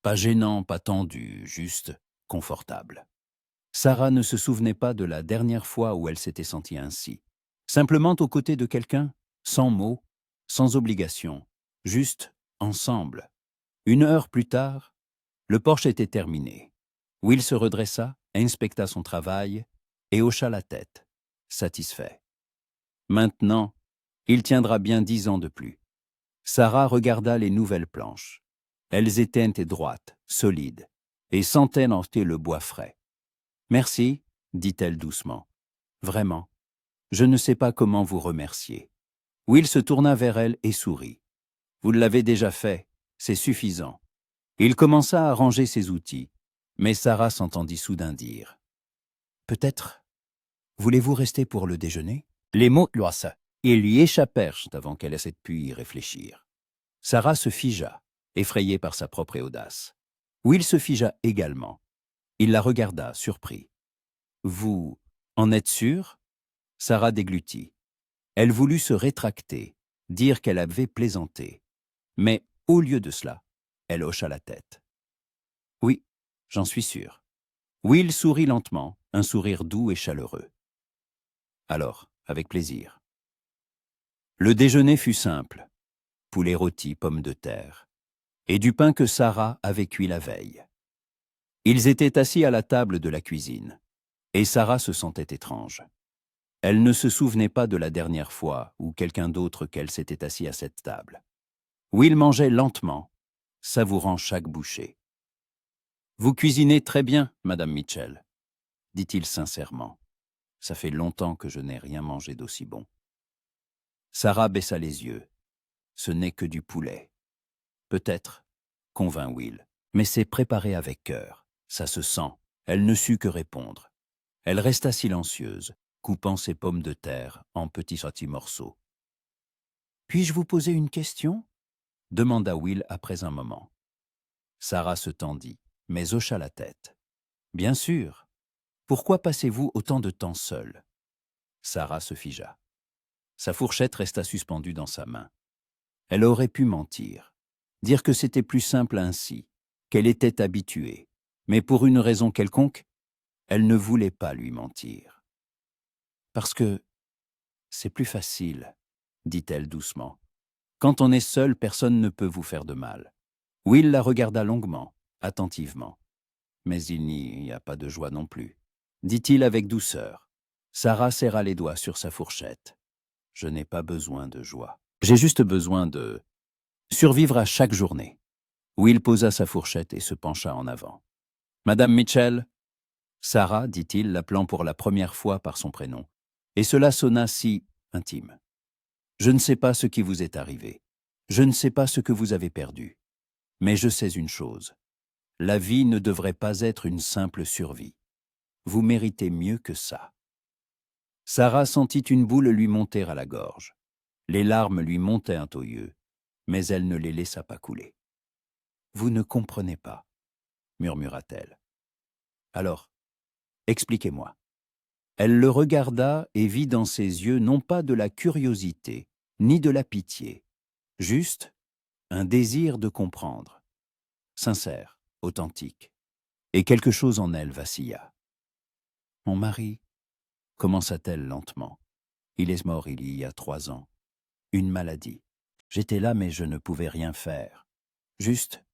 Pas gênant, pas tendu, juste confortable. Sarah ne se souvenait pas de la dernière fois où elle s'était sentie ainsi. Simplement aux côtés de quelqu'un, sans mots, sans obligation, juste ensemble. 1 heure plus tard, le Porsche était terminé. Will se redressa, inspecta son travail et hocha la tête, satisfait. Maintenant, il tiendra bien 10 ans de plus. Sarah regarda les nouvelles planches. Elles étaient droites, solides, et sentaient le bois frais. « Merci, dit-elle doucement. Vraiment, je ne sais pas comment vous remercier. » Will se tourna vers elle et sourit. « Vous l'avez déjà fait, c'est suffisant. » Il commença à ranger ses outils, mais Sarah s'entendit soudain dire « Peut-être, voulez-vous rester pour le déjeuner ?» Les mots ils lui échappèrent avant qu'elle essaie pu y réfléchir. Sarah se figea, effrayée par sa propre audace. Will se figea également. Il la regarda, surpris. « Vous en êtes sûr ?» Sarah déglutit. Elle voulut se rétracter, dire qu'elle avait plaisanté. Mais, au lieu de cela, elle hocha la tête. « Oui, j'en suis sûr. » Will sourit lentement, un sourire doux et chaleureux. « Alors, avec plaisir. » Le déjeuner fut simple. Poulet rôti, pommes de terre, et du pain que Sarah avait cuit la veille. Ils étaient assis à la table de la cuisine, et Sarah se sentait étrange. Elle ne se souvenait pas de la dernière fois où quelqu'un d'autre qu'elle s'était assis à cette table. Will mangeait lentement, savourant chaque bouchée. « Vous cuisinez très bien, Madame Mitchell, » dit-il sincèrement. « Ça fait longtemps que je n'ai rien mangé d'aussi bon. » Sarah baissa les yeux. « Ce n'est que du poulet. » « Peut-être, » convint Will, « mais c'est préparé avec cœur. Ça se sent. » Elle ne sut que répondre. Elle resta silencieuse, coupant ses pommes de terre en petits morceaux. « Puis-je vous poser une question ?» demanda Will après un moment. Sarah se tendit, mais hocha la tête. « Bien sûr. Pourquoi passez-vous autant de temps seule ?» Sarah se figea. Sa fourchette resta suspendue dans sa main. Elle aurait pu mentir, dire que c'était plus simple ainsi, qu'elle était habituée, mais pour une raison quelconque, elle ne voulait pas lui mentir. « Parce que c'est plus facile, » dit-elle doucement. « Quand on est seul, personne ne peut vous faire de mal. » Will la regarda longuement, attentivement. « Mais il n'y a pas de joie non plus, » dit-il avec douceur. Sarah serra les doigts sur sa fourchette. « Je n'ai pas besoin de joie. J'ai juste besoin de survivre à chaque journée. » Will posa sa fourchette et se pencha en avant. « Madame Mitchell ?» Sarah, dit-il, l'appelant pour la première fois par son prénom. Et cela sonna si intime. « Je ne sais pas ce qui vous est arrivé. Je ne sais pas ce que vous avez perdu. Mais je sais une chose. La vie ne devrait pas être une simple survie. Vous méritez mieux que ça. » Sarah sentit une boule lui monter à la gorge. Les larmes lui montaient aux yeux, mais elle ne les laissa pas couler. « Vous ne comprenez pas, » murmura-t-elle. « Alors, expliquez-moi. » Elle le regarda et vit dans ses yeux non pas de la curiosité, ni de la pitié, juste un désir de comprendre, sincère, authentique, et quelque chose en elle vacilla. « Mon mari, » commença-t-elle lentement, « il est mort il y a 3 ans. Une maladie. J'étais là mais je ne pouvais rien faire. Juste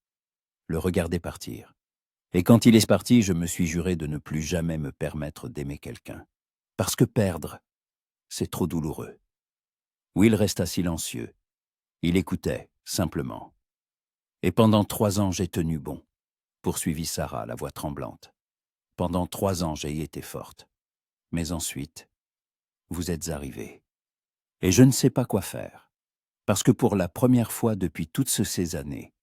le regarder partir. Et quand il est parti, je me suis juré de ne plus jamais me permettre d'aimer quelqu'un. Parce que perdre, c'est trop douloureux. » Will resta silencieux. Il écoutait, simplement. « Et pendant 3 ans, j'ai tenu bon, » poursuivit Sarah, la voix tremblante. « Pendant 3 ans, j'ai été forte. Mais ensuite, vous êtes arrivé. Et je ne sais pas quoi faire. Parce que pour la première fois depuis toutes ces années,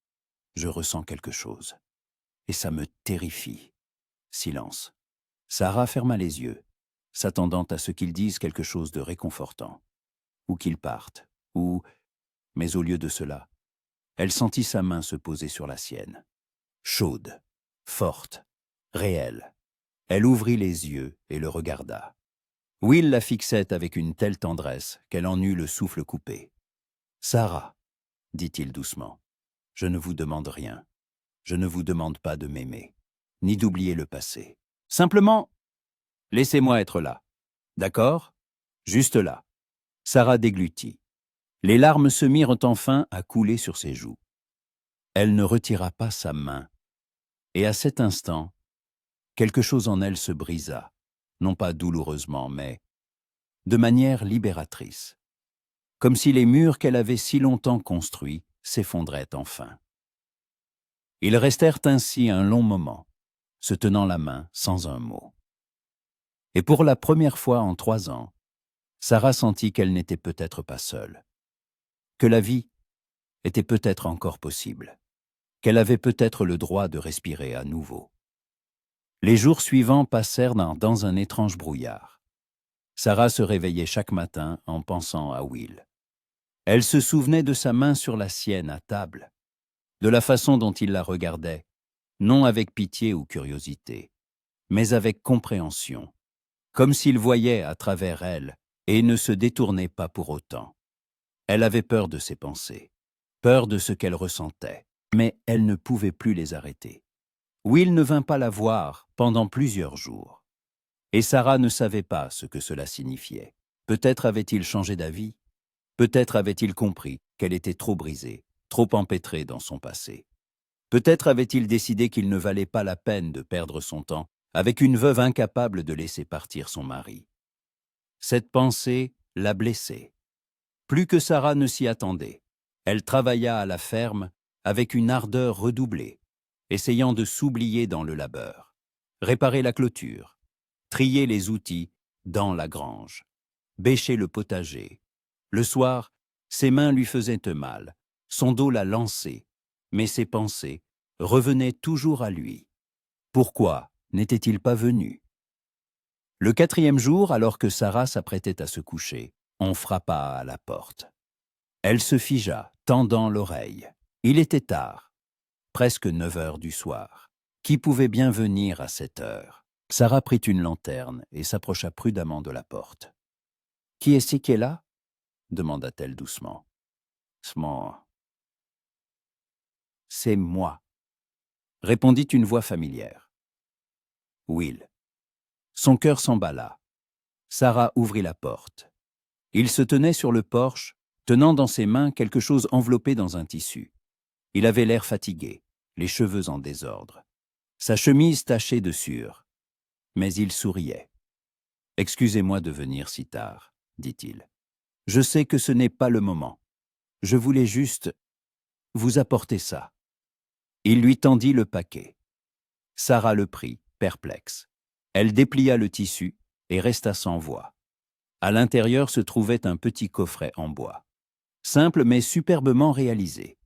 je ressens quelque chose. Et ça me terrifie. » Silence. Sarah ferma les yeux, s'attendant à ce qu'il dise quelque chose de réconfortant. Ou qu'il parte, ou... Mais au lieu de cela, elle sentit sa main se poser sur la sienne. Chaude, forte, réelle. Elle ouvrit les yeux et le regarda. Will la fixait avec une telle tendresse qu'elle en eut le souffle coupé. « Sarah, » dit-il doucement, « je ne vous demande rien. Je ne vous demande pas de m'aimer. ni d'oublier le passé. Simplement, laissez-moi être là. D'accord? Juste là. Sarah déglutit. Les larmes se mirent enfin à couler sur ses joues. Elle ne retira pas sa main. Et à cet instant, quelque chose en elle se brisa, non pas douloureusement, mais de manière libératrice, comme si les murs qu'elle avait si longtemps construits s'effondraient enfin. Ils restèrent ainsi un long moment, se tenant la main sans un mot. Et pour la première fois en 3 ans, Sarah sentit qu'elle n'était peut-être pas seule, que la vie était peut-être encore possible, qu'elle avait peut-être le droit de respirer à nouveau. Les jours suivants passèrent dans un étrange brouillard. Sarah se réveillait chaque matin en pensant à Will. Elle se souvenait de sa main sur la sienne à table, de la façon dont il la regardait, non avec pitié ou curiosité, mais avec compréhension, comme s'il voyait à travers elle et ne se détournait pas pour autant. Elle avait peur de ses pensées, peur de ce qu'elle ressentait, mais elle ne pouvait plus les arrêter. Will ne vint pas la voir pendant plusieurs jours. Et Sarah ne savait pas ce que cela signifiait. Peut-être avait-il changé d'avis, peut-être avait-il compris qu'elle était trop brisée, trop empêtrée dans son passé. Peut-être avait-il décidé qu'il ne valait pas la peine de perdre son temps avec une veuve incapable de laisser partir son mari. Cette pensée la blessait. Plus que Sarah ne s'y attendait, elle travailla à la ferme avec une ardeur redoublée, essayant de s'oublier dans le labeur, réparer la clôture, trier les outils dans la grange, bêcher le potager. Le soir, ses mains lui faisaient mal, son dos la lançait, mais ses pensées revenaient toujours à lui. Pourquoi n'était-il pas venu? Le 4e jour, alors que Sarah s'apprêtait à se coucher, on frappa à la porte. Elle se figea, tendant l'oreille. Il était tard, presque 9 heures du soir. Qui pouvait bien venir à cette heure? Sarah prit une lanterne et s'approcha prudemment de la porte. « Qui est-ce qui est là ?» demanda-t-elle doucement. « C'est moi », répondit une voix familière. Will. Son cœur s'emballa. Sarah ouvrit la porte. Il se tenait sur le porche, tenant dans ses mains quelque chose enveloppé dans un tissu. Il avait l'air fatigué, les cheveux en désordre. Sa chemise tachée de sueur. Mais il souriait. « Excusez-moi de venir si tard, » dit-il. « Je sais que ce n'est pas le moment. Je voulais juste vous apporter ça. » Il lui tendit le paquet. Sarah le prit, perplexe. Elle déplia le tissu et resta sans voix. À l'intérieur se trouvait un petit coffret en bois. Simple mais superbement réalisé.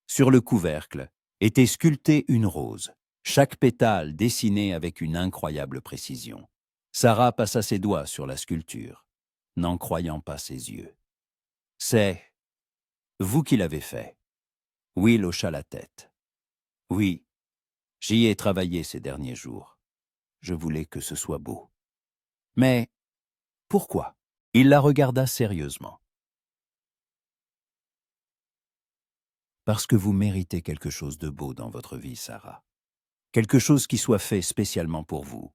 Sur le couvercle était sculptée une rose, chaque pétale dessiné avec une incroyable précision. Sarah passa ses doigts sur la sculpture, n'en croyant pas ses yeux. « C'est vous qui l'avez fait. » Will hocha la tête. « Oui, j'y ai travaillé ces derniers jours. Je voulais que ce soit beau. » « Mais pourquoi ?» Il la regarda sérieusement. « Parce que vous méritez quelque chose de beau dans votre vie, Sarah. Quelque chose qui soit fait spécialement pour vous. »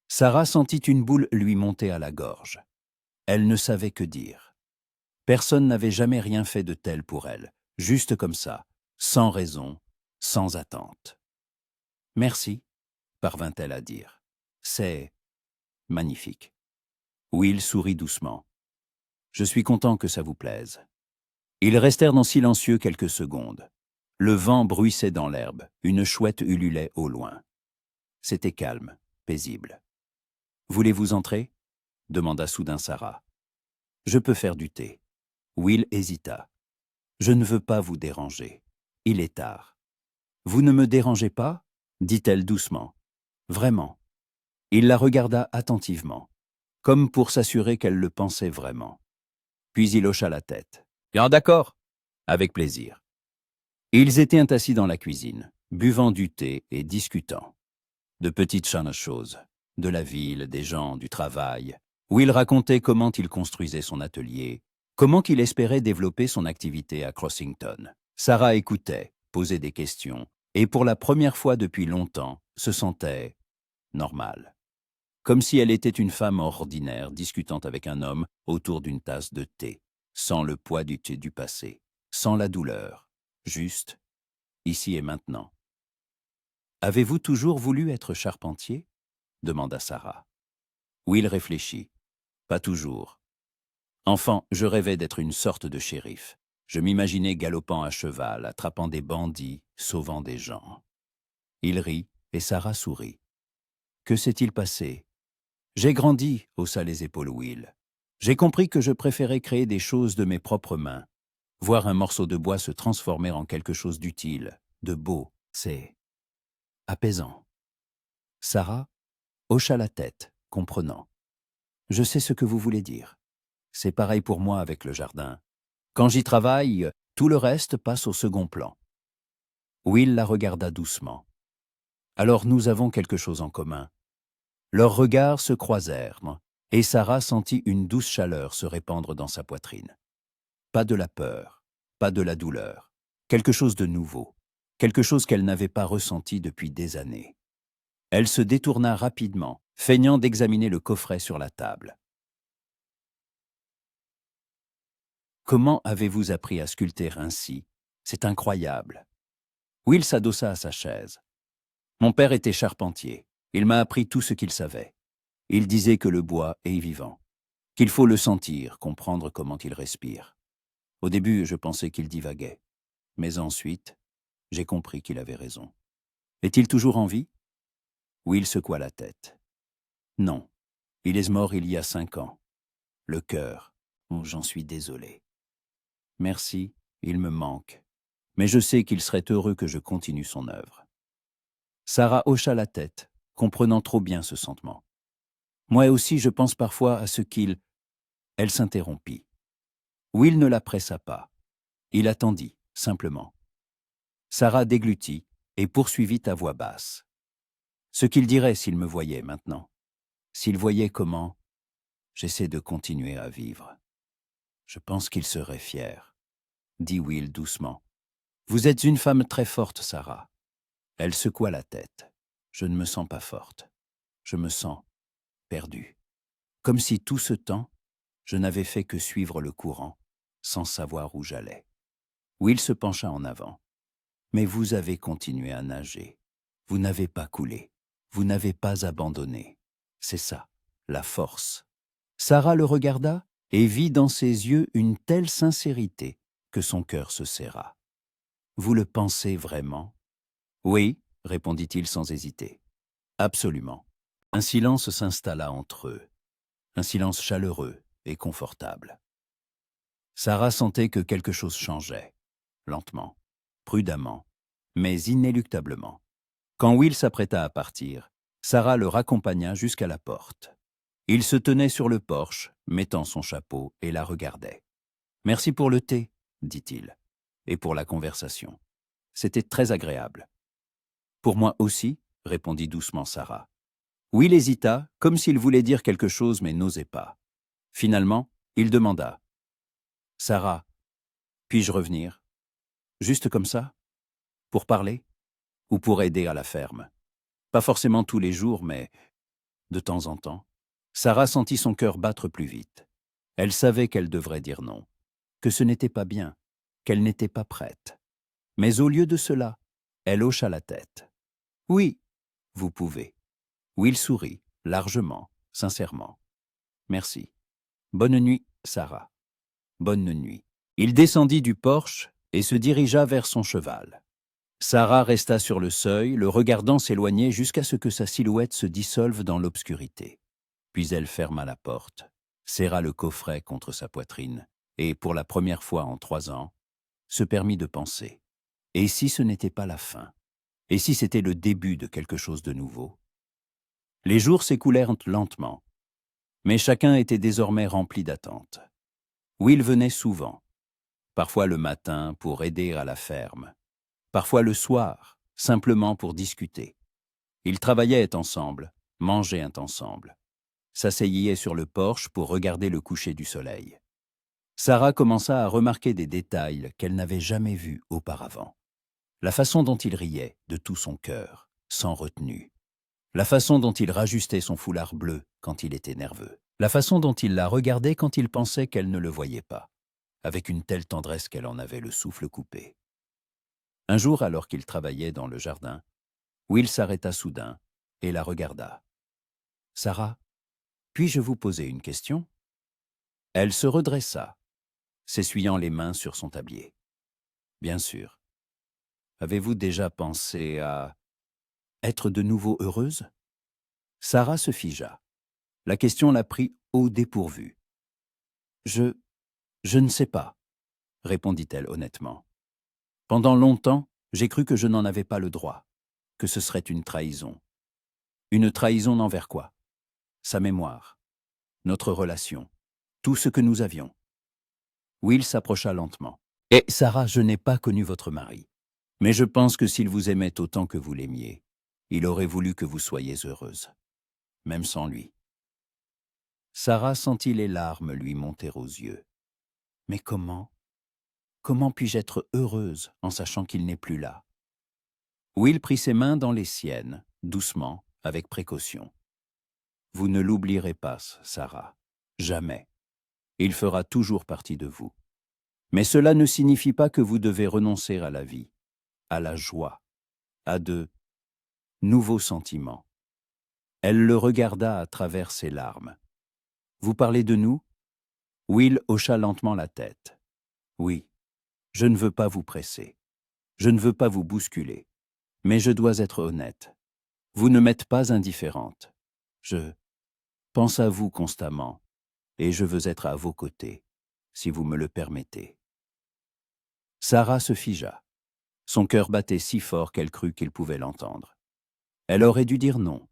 Sarah sentit une boule lui monter à la gorge. Elle ne savait que dire. Personne n'avait jamais rien fait de tel pour elle, juste comme ça, sans raison, sans attente. « Merci », parvint-elle à dire. « C'est magnifique. » Will sourit doucement. « Je suis content que ça vous plaise. » Ils restèrent dans silencieux quelques secondes. Le vent bruissait dans l'herbe, une chouette ululait au loin. C'était calme, paisible. « Voulez-vous entrer ?» demanda soudain Sarah. « Je peux faire du thé. » Will hésita. « Je ne veux pas vous déranger. Il est tard. »« Vous ne me dérangez pas ?» dit-elle doucement. « Vraiment. » Il la regarda attentivement, comme pour s'assurer qu'elle le pensait vraiment. Puis il hocha la tête. « Bien d'accord. Avec plaisir. » Ils étaient assis dans la cuisine, buvant du thé et discutant. De petites choses, de la ville, des gens, du travail. Will racontait comment il construisait son atelier, comment il espérait développer son activité à Crossington. Sarah écoutait, posait des questions, et pour la première fois depuis longtemps, se sentait normale. Comme si elle était une femme ordinaire discutant avec un homme autour d'une tasse de thé, sans le poids du thé du passé, sans la douleur, juste ici et maintenant. « Avez-vous toujours voulu être charpentier ?» demanda Sarah. Will réfléchit. « Pas toujours. Enfant, je rêvais d'être une sorte de shérif. Je m'imaginais galopant à cheval, attrapant des bandits, sauvant des gens. » Il rit et Sarah sourit. « Que s'est-il passé ?» « J'ai grandi, haussa les épaules Will. J'ai compris que je préférais créer des choses de mes propres mains. Voir un morceau de bois se transformer en quelque chose d'utile, de beau, c'est apaisant. » Sarah hocha la tête, comprenant. « Je sais ce que vous voulez dire. C'est pareil pour moi avec le jardin. Quand j'y travaille, tout le reste passe au second plan. » Will la regarda doucement. « Alors nous avons quelque chose en commun. » Leurs regards se croisèrent, et Sarah sentit une douce chaleur se répandre dans sa poitrine. Pas de la peur, pas de la douleur, quelque chose de nouveau, quelque chose qu'elle n'avait pas ressenti depuis des années. Elle se détourna rapidement, feignant d'examiner le coffret sur la table. « Comment avez-vous appris à sculpter ainsi? C'est incroyable. » Will s'adossa à sa chaise. « Mon père était charpentier. Il m'a appris tout ce qu'il savait. Il disait que le bois est vivant, qu'il faut le sentir, comprendre comment il respire. Au début, je pensais qu'il divaguait. Mais ensuite, j'ai compris qu'il avait raison. Est-il toujours en vie ?» Will secoua la tête. « Non, il est mort il y a 5 ans. Le cœur, oh, j'en suis désolé. Merci, il me manque. Mais je sais qu'il serait heureux que je continue son œuvre. » Sarah hocha la tête, comprenant trop bien ce sentiment. « Moi aussi, je pense parfois à ce qu'il... » Elle s'interrompit. Will ne la pressa pas. Il attendit, simplement. Sarah déglutit et poursuivit à voix basse. « Ce qu'il dirait s'il me voyait maintenant. S'il voyait comment j'essaie de continuer à vivre. Je pense qu'il serait fier. » dit Will doucement. « Vous êtes une femme très forte, Sarah. » Elle secoua la tête. « Je ne me sens pas forte. Je me sens perdue. Comme si tout ce temps, je n'avais fait que suivre le courant, sans savoir où j'allais. » Will se pencha en avant. « Mais vous avez continué à nager. Vous n'avez pas coulé. Vous n'avez pas abandonné. C'est ça, la force. » Sarah le regarda et vit dans ses yeux une telle sincérité que son cœur se serra. « Vous le pensez vraiment ?» ?»« Oui, » répondit-il sans hésiter. « Absolument. » Un silence s'installa entre eux, un silence chaleureux et confortable. Sarah sentait que quelque chose changeait, lentement, prudemment, mais inéluctablement. Quand Will s'apprêta à partir, Sarah le raccompagna jusqu'à la porte. Il se tenait sur le porche, mettant son chapeau, et la regardait. « Merci pour le thé, » dit-il, « et pour la conversation. C'était très agréable. »« Pour moi aussi, » répondit doucement Sarah. Will hésita, comme s'il voulait dire quelque chose mais n'osait pas. Finalement, il demanda. « Sarah, puis-je revenir? Juste comme ça? Pour parler? Ou pour aider à la ferme? Pas forcément tous les jours, mais de temps en temps. » Sarah sentit son cœur battre plus vite. Elle savait qu'elle devrait dire non, que ce n'était pas bien, qu'elle n'était pas prête. Mais au lieu de cela, elle hocha la tête. « Oui, vous pouvez. » Will sourit, largement, sincèrement. « Merci. Bonne nuit, Sarah. » Bonne nuit. Il descendit du porche et se dirigea vers son cheval. Sarah resta sur le seuil, le regardant s'éloigner jusqu'à ce que sa silhouette se dissolve dans l'obscurité. Puis elle ferma la porte, serra le coffret contre sa poitrine et, pour la première fois en 3 ans, se permit de penser. Et si ce n'était pas la fin? Et si c'était le début de quelque chose de nouveau? Les jours s'écoulèrent lentement, mais chacun était désormais rempli d'attentes. Will venait souvent, parfois le matin pour aider à la ferme, parfois le soir, simplement pour discuter. Ils travaillaient ensemble, mangeaient ensemble, s'asseyaient sur le porche pour regarder le coucher du soleil. Sarah commença à remarquer des détails qu'elle n'avait jamais vus auparavant. La façon dont il riait de tout son cœur, sans retenue. La façon dont il rajustait son foulard bleu quand il était nerveux. La façon dont il la regardait quand il pensait qu'elle ne le voyait pas, avec une telle tendresse qu'elle en avait le souffle coupé. Un jour, alors qu'il travaillait dans le jardin, Will s'arrêta soudain et la regarda. « Sarah, puis-je vous poser une question ?» Elle se redressa, s'essuyant les mains sur son tablier. « Bien sûr. Avez-vous déjà pensé à être de nouveau heureuse ?» Sarah se figea. La question la prit au dépourvu. « Je ne sais pas, » répondit-elle honnêtement. « Pendant longtemps, j'ai cru que je n'en avais pas le droit, que ce serait une trahison. Une trahison envers quoi? Sa mémoire, notre relation, tout ce que nous avions. » Will s'approcha lentement. « Et Sarah, je n'ai pas connu votre mari. Mais je pense que s'il vous aimait autant que vous l'aimiez, il aurait voulu que vous soyez heureuse, même sans lui. » Sarah sentit les larmes lui monter aux yeux. « Mais comment puis-je être heureuse en sachant qu'il n'est plus là ?» Will prit ses mains dans les siennes, doucement, avec précaution. « Vous ne l'oublierez pas, Sarah, jamais. Il fera toujours partie de vous. Mais cela ne signifie pas que vous devez renoncer à la vie, à la joie, à de nouveaux sentiments. » Elle le regarda à travers ses larmes. « Vous parlez de nous ?» Will hocha lentement la tête. « Oui, je ne veux pas vous presser. Je ne veux pas vous bousculer. Mais je dois être honnête. Vous ne m'êtes pas indifférente. Je pense à vous constamment, et je veux être à vos côtés, si vous me le permettez. » Sarah se figea. Son cœur battait si fort qu'elle crut qu'il pouvait l'entendre. Elle aurait dû dire non.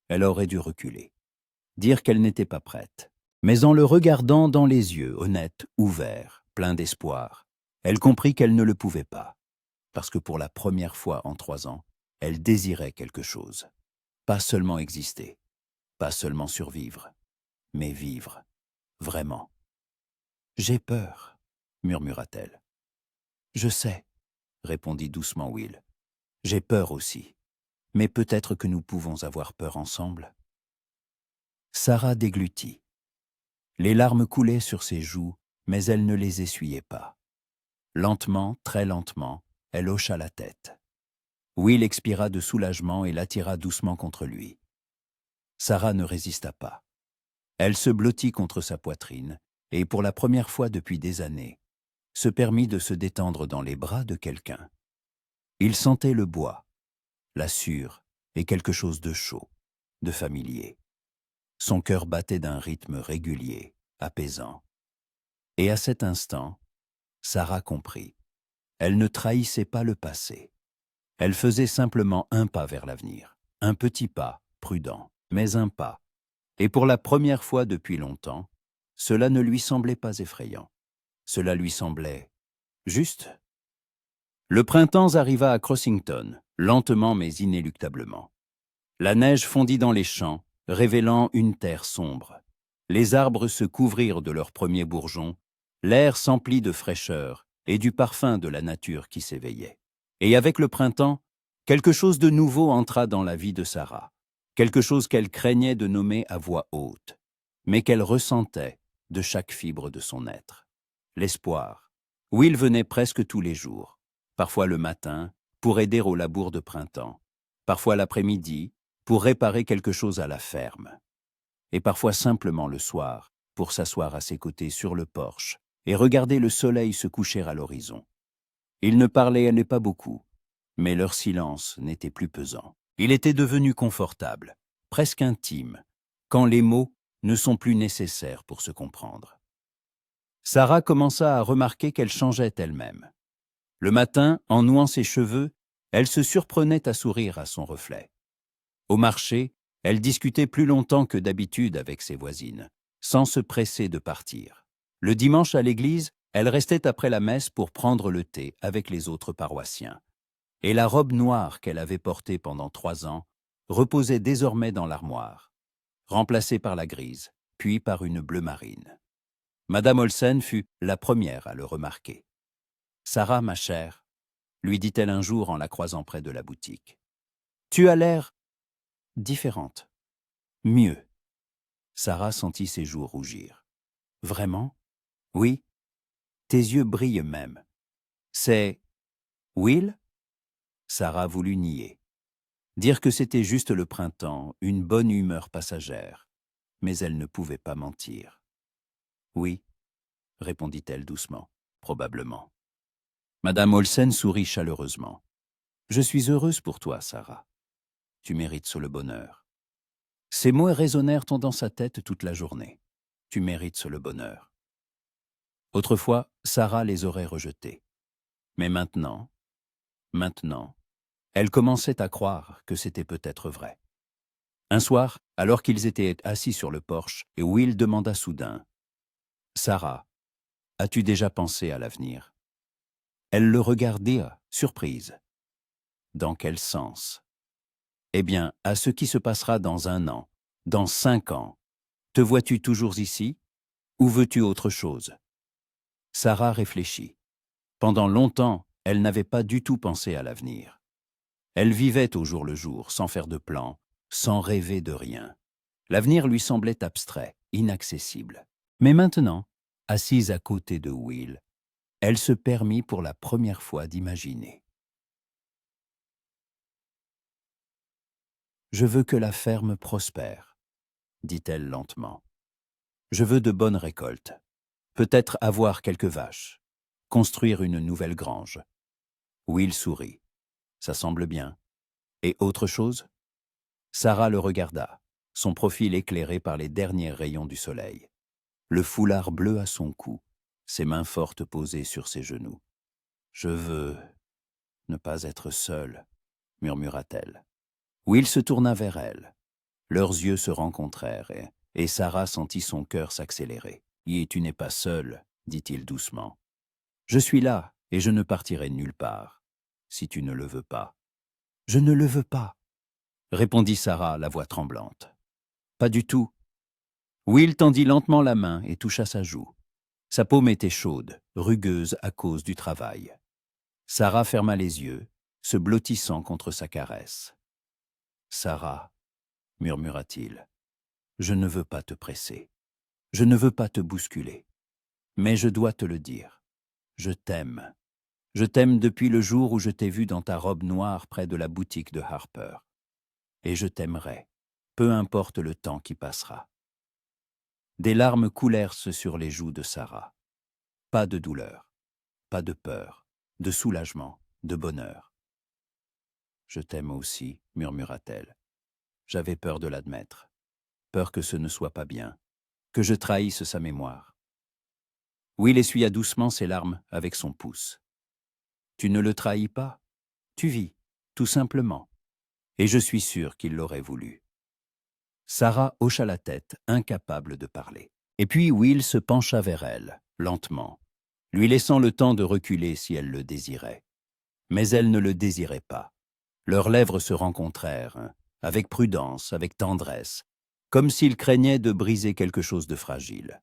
Elle aurait dû reculer. Dire qu'elle n'était pas prête. Mais en le regardant dans les yeux, honnêtes, ouverts, pleins d'espoir, elle comprit qu'elle ne le pouvait pas. Parce que pour la première fois en 3 ans, elle désirait quelque chose. Pas seulement exister, pas seulement survivre, mais vivre, vraiment. « J'ai peur, » murmura-t-elle. « Je sais, » répondit doucement Will. « J'ai peur aussi, mais peut-être que nous pouvons avoir peur ensemble. » Sarah déglutit. Les larmes coulaient sur ses joues, mais elle ne les essuyait pas. Lentement, très lentement, elle hocha la tête. Will expira de soulagement et l'attira doucement contre lui. Sarah ne résista pas. Elle se blottit contre sa poitrine et, pour la première fois depuis des années, se permit de se détendre dans les bras de quelqu'un. Il sentait le bois, la sûre et quelque chose de chaud, de familier. Son cœur battait d'un rythme régulier, apaisant. Et à cet instant, Sarah comprit. Elle ne trahissait pas le passé. Elle faisait simplement un pas vers l'avenir. Un petit pas, prudent, mais un pas. Et pour la première fois depuis longtemps, cela ne lui semblait pas effrayant. Cela lui semblait juste. Le printemps arriva à Crossington, lentement mais inéluctablement. La neige fondit dans les champs, révélant une terre sombre. Les arbres se couvrirent de leurs premiers bourgeons, l'air s'emplit de fraîcheur et du parfum de la nature qui s'éveillait. Et avec le printemps, quelque chose de nouveau entra dans la vie de Sarah, quelque chose qu'elle craignait de nommer à voix haute, mais qu'elle ressentait de chaque fibre de son être. L'espoir. Will venait presque tous les jours, parfois le matin, pour aider au labour de printemps, parfois l'après-midi, pour réparer quelque chose à la ferme, et parfois simplement le soir, pour s'asseoir à ses côtés sur le porche et regarder le soleil se coucher à l'horizon. Ils ne parlaient pas beaucoup, mais leur silence n'était plus pesant. Il était devenu confortable, presque intime, quand les mots ne sont plus nécessaires pour se comprendre. Sarah commença à remarquer qu'elle changeait elle-même. Le matin, en nouant ses cheveux, elle se surprenait à sourire à son reflet. Au marché, elle discutait plus longtemps que d'habitude avec ses voisines, sans se presser de partir. Le dimanche à l'église, elle restait après la messe pour prendre le thé avec les autres paroissiens. Et la robe noire qu'elle avait portée pendant 3 ans reposait désormais dans l'armoire, remplacée par la grise, puis par une bleue marine. Madame Olsen fut la première à le remarquer. « Sarah, ma chère », lui dit-elle un jour en la croisant près de la boutique. Tu as l'air différente. Mieux. Sarah sentit ses joues rougir. Vraiment? Oui. Tes yeux brillent même. C'est Will? Sarah voulut nier. Dire que c'était juste le printemps, une bonne humeur passagère. Mais elle ne pouvait pas mentir. Oui, répondit-elle doucement, probablement. Madame Olsen sourit chaleureusement. Je suis heureuse pour toi, Sarah. Tu mérites le bonheur. Ces mots résonnèrent dans sa tête toute la journée. Tu mérites le bonheur. Autrefois, Sarah les aurait rejetés. Mais maintenant, elle commençait à croire que c'était peut-être vrai. Un soir, alors qu'ils étaient assis sur le porche, et Will demanda soudain « Sarah, as-tu déjà pensé à l'avenir ?» Elle le regardait, surprise. « Dans quel sens ?»« Eh bien, à ce qui se passera dans 1 an, dans 5 ans. Te vois-tu toujours ici, ou veux-tu autre chose ?» Sarah réfléchit. Pendant longtemps, elle n'avait pas du tout pensé à l'avenir. Elle vivait au jour le jour, sans faire de plan, sans rêver de rien. L'avenir lui semblait abstrait, inaccessible. Mais maintenant, assise à côté de Will, elle se permit pour la première fois d'imaginer. « Je veux que la ferme prospère, » dit-elle lentement. « Je veux de bonnes récoltes. Peut-être avoir quelques vaches. Construire une nouvelle grange. » Will sourit. « Ça semble bien. Et autre chose ?» Sarah le regarda, son profil éclairé par les derniers rayons du soleil. Le foulard bleu à son cou, ses mains fortes posées sur ses genoux. « Je veux ne pas être seule, » murmura-t-elle. Will se tourna vers elle. Leurs yeux se rencontrèrent et Sarah sentit son cœur s'accélérer. « Tu n'es pas seule, » dit-il doucement. « Je suis là et je ne partirai nulle part, si tu ne le veux pas. »« Je ne le veux pas, » répondit Sarah, la voix tremblante. « Pas du tout. » Will tendit lentement la main et toucha sa joue. Sa paume était chaude, rugueuse à cause du travail. Sarah ferma les yeux, se blottissant contre sa caresse. « Sarah, » murmura-t-il, « je ne veux pas te presser. Je ne veux pas te bousculer. Mais je dois te le dire. Je t'aime. Je t'aime depuis le jour où je t'ai vu dans ta robe noire près de la boutique de Harper. Et je t'aimerai, peu importe le temps qui passera. » Des larmes coulèrent sur les joues de Sarah. Pas de douleur, pas de peur, de soulagement, de bonheur. « Je t'aime aussi, » murmura-t-elle. J'avais peur de l'admettre, peur que ce ne soit pas bien, que je trahisse sa mémoire. Will essuya doucement ses larmes avec son pouce. « Tu ne le trahis pas, tu vis, tout simplement. Et je suis sûr qu'il l'aurait voulu. » Sarah hocha la tête, incapable de parler. Et puis Will se pencha vers elle, lentement, lui laissant le temps de reculer si elle le désirait. Mais elle ne le désirait pas. Leurs lèvres se rencontrèrent, avec prudence, avec tendresse, comme s'ils craignaient de briser quelque chose de fragile.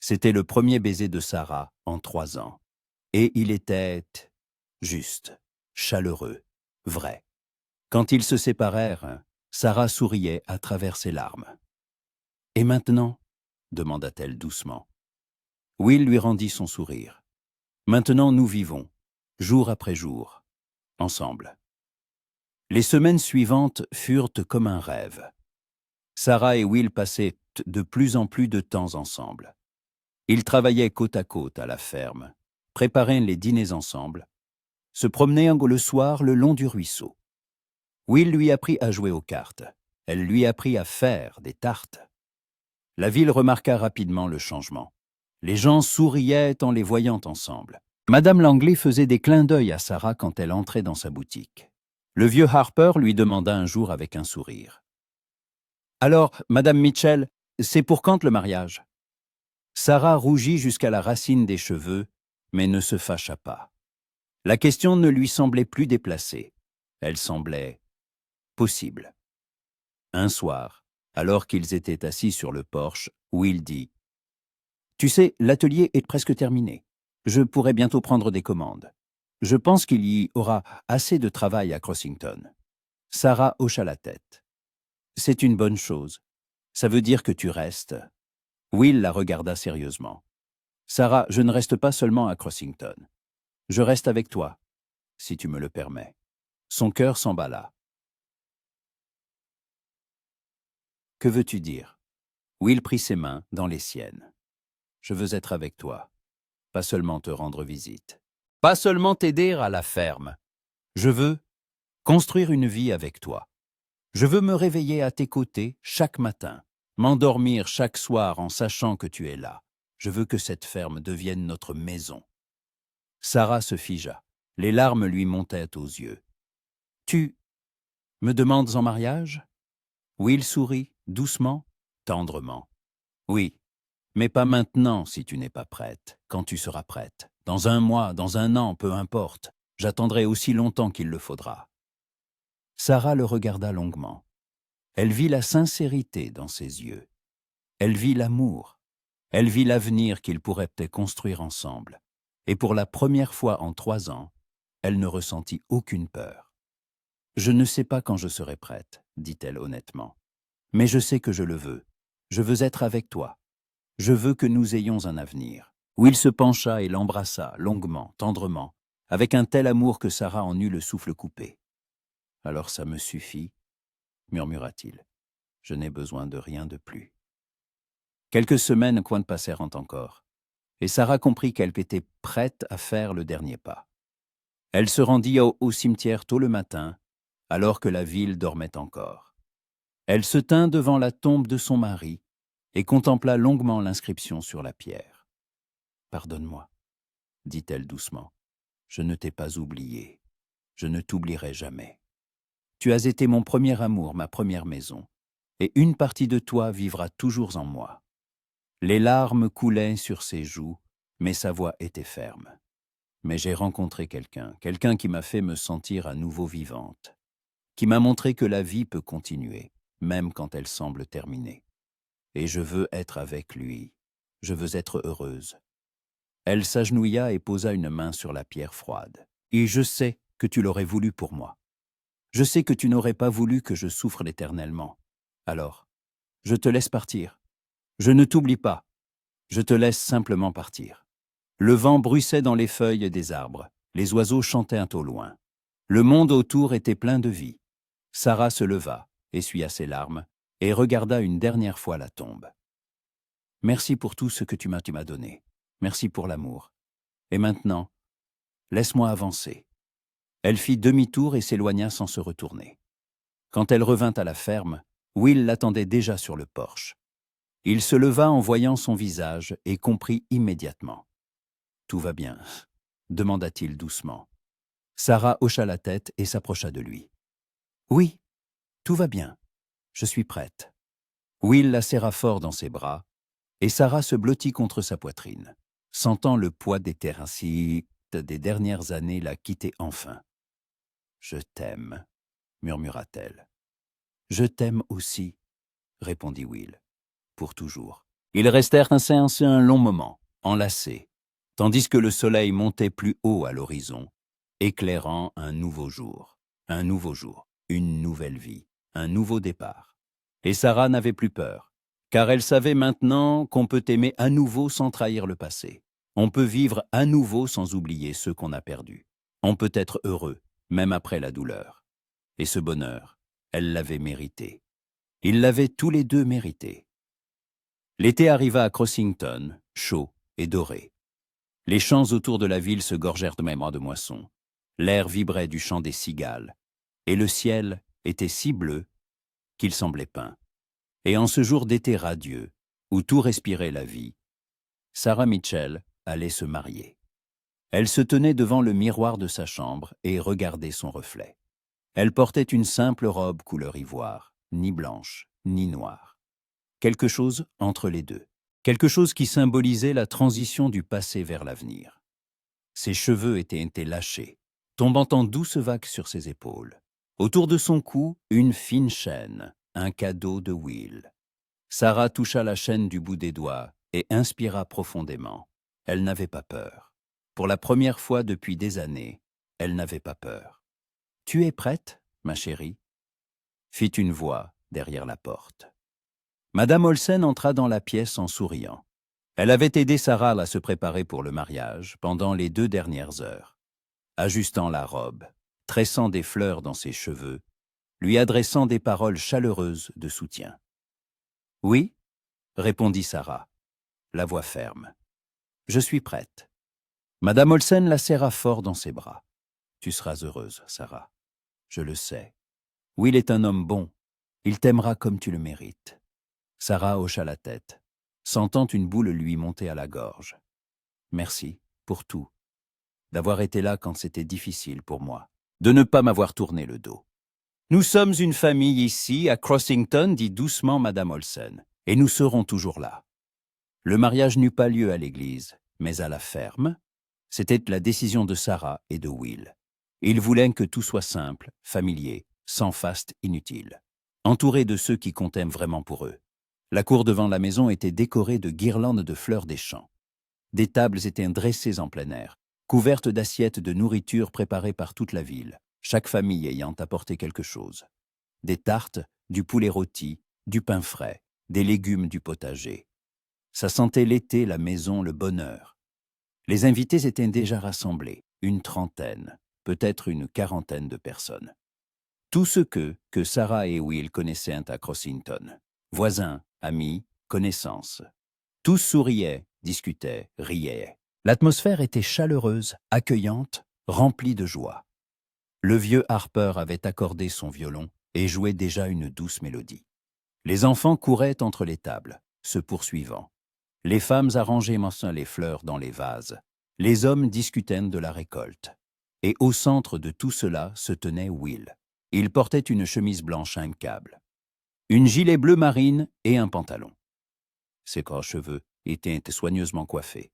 C'était le premier baiser de Sarah en 3 ans. Et il était juste, chaleureux, vrai. Quand ils se séparèrent, Sarah souriait à travers ses larmes. « Et maintenant ?» demanda-t-elle doucement. Will lui rendit son sourire. « Maintenant nous vivons, jour après jour, ensemble. » Les semaines suivantes furent comme un rêve. Sarah et Will passaient de plus en plus de temps ensemble. Ils travaillaient côte à côte à la ferme, préparaient les dîners ensemble, se promenaient le soir le long du ruisseau. Will lui apprit à jouer aux cartes. Elle lui apprit à faire des tartes. La ville remarqua rapidement le changement. Les gens souriaient en les voyant ensemble. Madame Langley faisait des clins d'œil à Sarah quand elle entrait dans sa boutique. Le vieux Harper lui demanda un jour avec un sourire. « Alors, Madame Mitchell, c'est pour quand le mariage ?» Sarah rougit jusqu'à la racine des cheveux, mais ne se fâcha pas. La question ne lui semblait plus déplacée. Elle semblait possible. Un soir, alors qu'ils étaient assis sur le porche, Will dit « Tu sais, l'atelier est presque terminé. Je pourrai bientôt prendre des commandes. Je pense qu'il y aura assez de travail à Crossington. » Sarah hocha la tête. C'est une bonne chose. Ça veut dire que tu restes. Will la regarda sérieusement. Sarah, je ne reste pas seulement à Crossington. Je reste avec toi, si tu me le permets. Son cœur s'emballa. Que veux-tu dire? Will prit ses mains dans les siennes. Je veux être avec toi, pas seulement te rendre visite, pas seulement t'aider à la ferme. Je veux construire une vie avec toi. Je veux me réveiller à tes côtés chaque matin, m'endormir chaque soir en sachant que tu es là. Je veux que cette ferme devienne notre maison. Sarah se figea. Les larmes lui montaient aux yeux. Tu me demandes en mariage? Will sourit, doucement, tendrement. Oui, mais pas maintenant si tu n'es pas prête, quand tu seras prête. Dans un mois, dans un an, peu importe. J'attendrai aussi longtemps qu'il le faudra. Sarah le regarda longuement. Elle vit la sincérité dans ses yeux. Elle vit l'amour. Elle vit l'avenir qu'ils pourraient peut-être construire ensemble. Et pour la première fois en 3 ans, elle ne ressentit aucune peur. « Je ne sais pas quand je serai prête, » dit-elle honnêtement. « Mais je sais que je le veux. Je veux être avec toi. Je veux que nous ayons un avenir. » Will se pencha et l'embrassa, longuement, tendrement, avec un tel amour que Sarah en eut le souffle coupé. « Alors ça me suffit, » murmura-t-il. « Je n'ai besoin de rien de plus. » Quelques semaines passèrent encore, et Sarah comprit qu'elle était prête à faire le dernier pas. Elle se rendit au cimetière tôt le matin, alors que la ville dormait encore. Elle se tint devant la tombe de son mari et contempla longuement l'inscription sur la pierre. « Pardonne-moi, » dit-elle doucement. « Je ne t'ai pas oublié. Je ne t'oublierai jamais. Tu as été mon premier amour, ma première maison, et une partie de toi vivra toujours en moi. » Les larmes coulaient sur ses joues, mais sa voix était ferme. Mais j'ai rencontré quelqu'un qui m'a fait me sentir à nouveau vivante, qui m'a montré que la vie peut continuer, même quand elle semble terminée. Et je veux être avec lui. Je veux être heureuse. Elle s'agenouilla et posa une main sur la pierre froide. Et je sais que tu l'aurais voulu pour moi. Je sais que tu n'aurais pas voulu que je souffre éternellement. Alors, je te laisse partir. Je ne t'oublie pas. Je te laisse simplement partir. Le vent bruissait dans les feuilles des arbres. Les oiseaux chantaient au loin. Le monde autour était plein de vie. Sarah se leva, essuya ses larmes et regarda une dernière fois la tombe. « Merci pour tout ce que tu m'as donné. Merci pour l'amour. Et maintenant, laisse-moi avancer. » Elle fit demi-tour et s'éloigna sans se retourner. Quand elle revint à la ferme, Will l'attendait déjà sur le porche. Il se leva en voyant son visage et comprit immédiatement. « Tout va bien ?» demanda-t-il doucement. Sarah hocha la tête et s'approcha de lui. « Oui, tout va bien. Je suis prête. » Will la serra fort dans ses bras, et Sarah se blottit contre sa poitrine, sentant le poids des terrassites des dernières années la quitter enfin. « Je t'aime, » murmura-t-elle. « Je t'aime aussi, » répondit Will. « Pour toujours. » Ils restèrent ainsi un long moment, enlacés, tandis que le soleil montait plus haut à l'horizon, éclairant un nouveau jour, une nouvelle vie, un nouveau départ. Et Sarah n'avait plus peur, car elle savait maintenant qu'on peut aimer à nouveau sans trahir le passé. On peut vivre à nouveau sans oublier ceux qu'on a perdus. On peut être heureux, même après la douleur. Et ce bonheur, elle l'avait mérité. Ils l'avaient tous les deux mérité. L'été arriva à Crossington, chaud et doré. Les champs autour de la ville se gorgèrent de mémoire de moisson. L'air vibrait du chant des cigales, et le ciel était si bleu qu'il semblait peint. Et en ce jour d'été radieux, où tout respirait la vie, Sarah Mitchell allait se marier. Elle se tenait devant le miroir de sa chambre et regardait son reflet. Elle portait une simple robe couleur ivoire, ni blanche, ni noire. Quelque chose entre les deux. Quelque chose qui symbolisait la transition du passé vers l'avenir. Ses cheveux étaient lâchés, tombant en douces vagues sur ses épaules. Autour de son cou, une fine chaîne, un cadeau de Will. Sarah toucha la chaîne du bout des doigts et inspira profondément. Elle n'avait pas peur. Pour la première fois depuis des années, elle n'avait pas peur. « Tu es prête, ma chérie ?» fit une voix derrière la porte. Madame Olsen entra dans la pièce en souriant. Elle avait aidé Sarah à se préparer pour le mariage pendant les 2 dernières heures, ajustant la robe, tressant des fleurs dans ses cheveux, lui adressant des paroles chaleureuses de soutien. « Oui » répondit Sarah, la voix ferme. « Je suis prête. » Madame Olsen la serra fort dans ses bras. « Tu seras heureuse, Sarah. Je le sais. Will est un homme bon. Il t'aimera comme tu le mérites. » Sarah hocha la tête, sentant une boule lui monter à la gorge. « Merci pour tout. D'avoir été là quand c'était difficile pour moi. De ne pas m'avoir tourné le dos. »« Nous sommes une famille ici, à Crossington, dit doucement Madame Olsen, et nous serons toujours là. » Le mariage n'eut pas lieu à l'église, mais à la ferme. C'était la décision de Sarah et de Will. Ils voulaient que tout soit simple, familier, sans faste inutile, entouré de ceux qui comptaient vraiment pour eux. La cour devant la maison était décorée de guirlandes de fleurs des champs. Des tables étaient dressées en plein air, couvertes d'assiettes de nourriture préparées par toute la ville, chaque famille ayant apporté quelque chose. Des tartes, du poulet rôti, du pain frais, des légumes du potager. Ça sentait l'été, la maison, le bonheur. Les invités étaient déjà rassemblés, une trentaine, peut-être une quarantaine de personnes. Tous ceux que Sarah et Will connaissaient à Crossington. Voisins, amis, connaissances. Tous souriaient, discutaient, riaient. L'atmosphère était chaleureuse, accueillante, remplie de joie. Le vieux Harper avait accordé son violon et jouait déjà une douce mélodie. Les enfants couraient entre les tables, se poursuivant. Les femmes arrangeaient les fleurs dans les vases. Les hommes discutaient de la récolte. Et au centre de tout cela se tenait Will. Il portait une chemise blanche impeccable, une gilet bleu marine et un pantalon. Ses gros cheveux étaient soigneusement coiffés.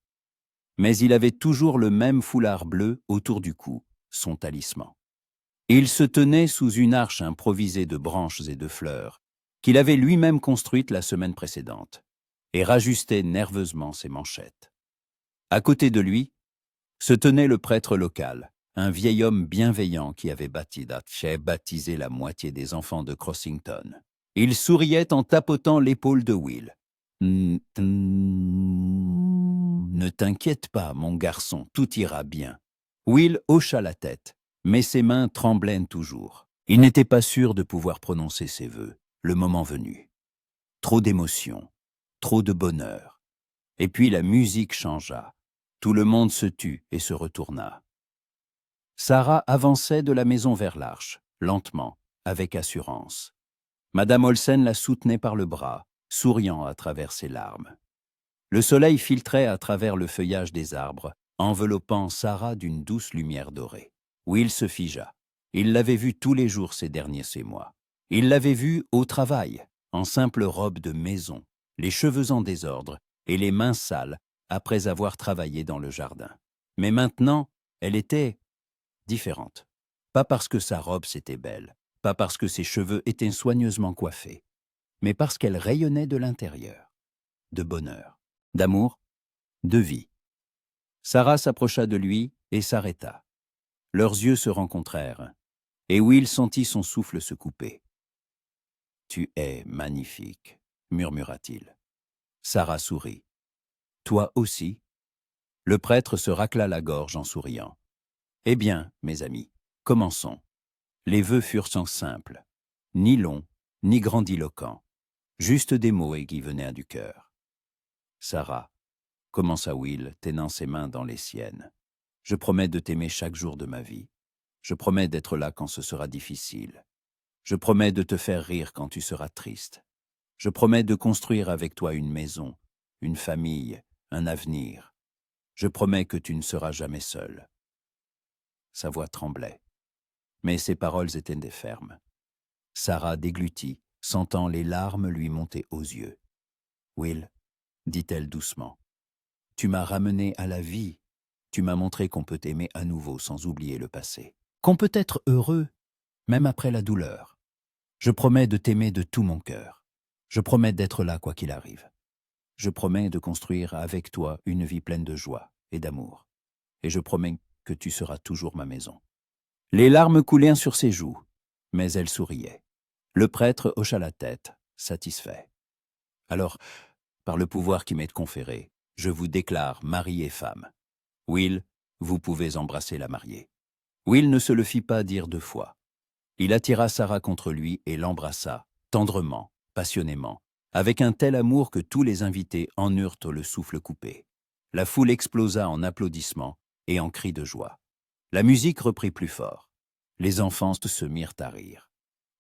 Mais il avait toujours le même foulard bleu autour du cou, son talisman. Il se tenait sous une arche improvisée de branches et de fleurs qu'il avait lui-même construite la semaine précédente, et rajustait nerveusement ses manchettes. À côté de lui se tenait le prêtre local, un vieil homme bienveillant qui avait baptisé la moitié des enfants de Crossington. Il souriait en tapotant l'épaule de Will. « Ne t'inquiète pas, mon garçon, tout ira bien. » Will hocha la tête, mais ses mains tremblaient toujours. Il n'était pas sûr de pouvoir prononcer ses vœux, le moment venu. Trop d'émotions, trop de bonheur. Et puis la musique changea. Tout le monde se tut et se retourna. Sarah avançait de la maison vers l'arche, lentement, avec assurance. Madame Olsen la soutenait par le bras, souriant à travers ses larmes. Le soleil filtrait à travers le feuillage des arbres, enveloppant Sarah d'une douce lumière dorée. Will se figea. Il l'avait vue tous les jours ces derniers mois. Il l'avait vue au travail, en simple robe de maison, les cheveux en désordre et les mains sales après avoir travaillé dans le jardin. Mais maintenant, elle était différente. Pas parce que sa robe c'était belle, pas parce que ses cheveux étaient soigneusement coiffés, mais parce qu'elle rayonnait de l'intérieur, de bonheur, d'amour, de vie. Sarah s'approcha de lui et s'arrêta. Leurs yeux se rencontrèrent, et Will sentit son souffle se couper. « Tu es magnifique », murmura-t-il. Sarah sourit. « Toi aussi ?» Le prêtre se racla la gorge en souriant. « Eh bien, mes amis, commençons. » Les vœux furent simples, ni longs, ni grandiloquents, juste des mots qui venaient du cœur. « Sarah, » commença Will, tenant ses mains dans les siennes, « je promets de t'aimer chaque jour de ma vie. Je promets d'être là quand ce sera difficile. Je promets de te faire rire quand tu seras triste. Je promets de construire avec toi une maison, une famille, un avenir. Je promets que tu ne seras jamais seul. » Sa voix tremblait, mais ses paroles étaient fermes. Sarah déglutit, sentant les larmes lui monter aux yeux. « Will, » dit-elle doucement, « tu m'as ramené à la vie. Tu m'as montré qu'on peut aimer à nouveau sans oublier le passé. Qu'on peut être heureux, même après la douleur. Je promets de t'aimer de tout mon cœur. Je promets d'être là quoi qu'il arrive. Je promets de construire avec toi une vie pleine de joie et d'amour. Et je promets que tu seras toujours ma maison. » Les larmes coulaient sur ses joues, mais elle souriait. Le prêtre hocha la tête, satisfait. « Alors, par le pouvoir qui m'est conféré, je vous déclare mari et femme. Will, vous pouvez embrasser la mariée. » Will ne se le fit pas dire 2 fois. Il attira Sarah contre lui et l'embrassa, tendrement, passionnément, avec un tel amour que tous les invités en eurent le souffle coupé. La foule explosa en applaudissements et en cris de joie. La musique reprit plus fort. Les enfants se mirent à rire.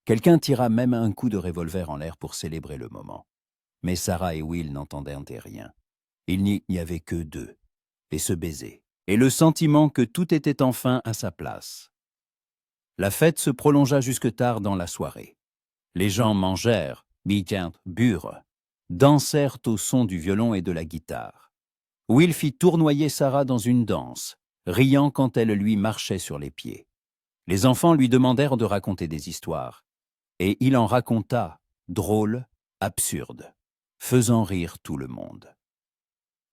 Quelqu'un tira même un coup de revolver en l'air pour célébrer le moment. Mais Sarah et Will n'entendaient rien. Il n'y avait que d'eux, et ce baiser, et le sentiment que tout était enfin à sa place. La fête se prolongea jusque tard dans la soirée. Les gens mangèrent, burent, dansèrent au son du violon et de la guitare. Will fit tournoyer Sarah dans une danse, riant quand elle lui marchait sur les pieds. Les enfants lui demandèrent de raconter des histoires, et il en raconta, drôles, absurdes, faisant rire tout le monde.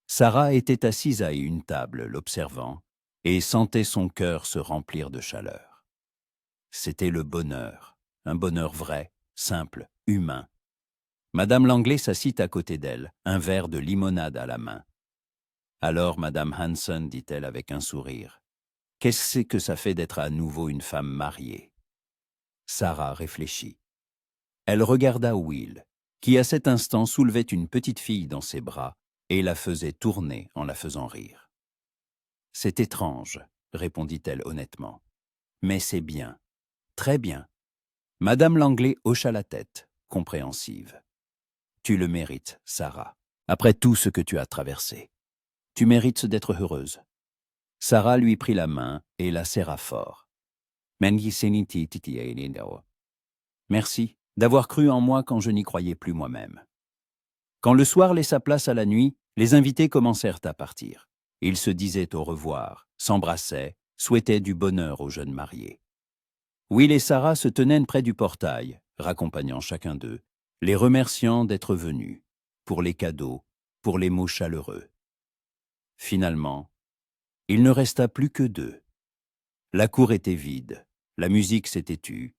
Sarah était assise à une table, l'observant, et sentait son cœur se remplir de chaleur. C'était le bonheur, un bonheur vrai, simple, humain. Madame Langlais s'assit à côté d'elle, un verre de limonade à la main. Alors Madame Hanson dit-elle avec un sourire, « Qu'est-ce que ça fait d'être à nouveau une femme mariée ?» Sarah réfléchit. Elle regarda Will, qui à cet instant soulevait une petite fille dans ses bras et la faisait tourner en la faisant rire. « C'est étrange, » répondit-elle honnêtement. « Mais c'est bien, très bien. » Madame Langlais hocha la tête, compréhensive. « Tu le mérites, Sarah, après tout ce que tu as traversé. Tu mérites d'être heureuse. » Sarah lui prit la main et la serra fort. « Merci d'avoir cru en moi quand je n'y croyais plus moi-même. » Quand le soir laissa place à la nuit, les invités commencèrent à partir. Ils se disaient au revoir, s'embrassaient, souhaitaient du bonheur aux jeunes mariés. Will et Sarah se tenaient près du portail, raccompagnant chacun d'eux, les remerciant d'être venus, pour les cadeaux, pour les mots chaleureux. Finalement, il ne resta plus que 2. La cour était vide, la musique s'était tue,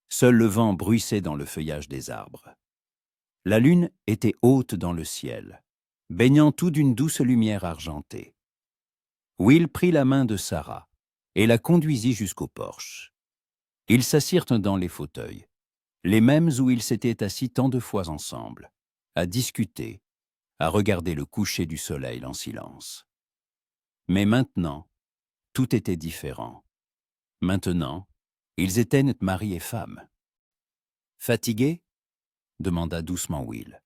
seul le vent bruissait dans le feuillage des arbres. La lune était haute dans le ciel, baignant tout d'une douce lumière argentée. Will prit la main de Sarah et la conduisit jusqu'au porche. Ils s'assirent dans les fauteuils, les mêmes où ils s'étaient assis tant de fois ensemble, à discuter, à regarder le coucher du soleil en silence. Mais maintenant, tout était différent. Maintenant, ils étaient mari et femme. « Fatigué ?» demanda doucement Will.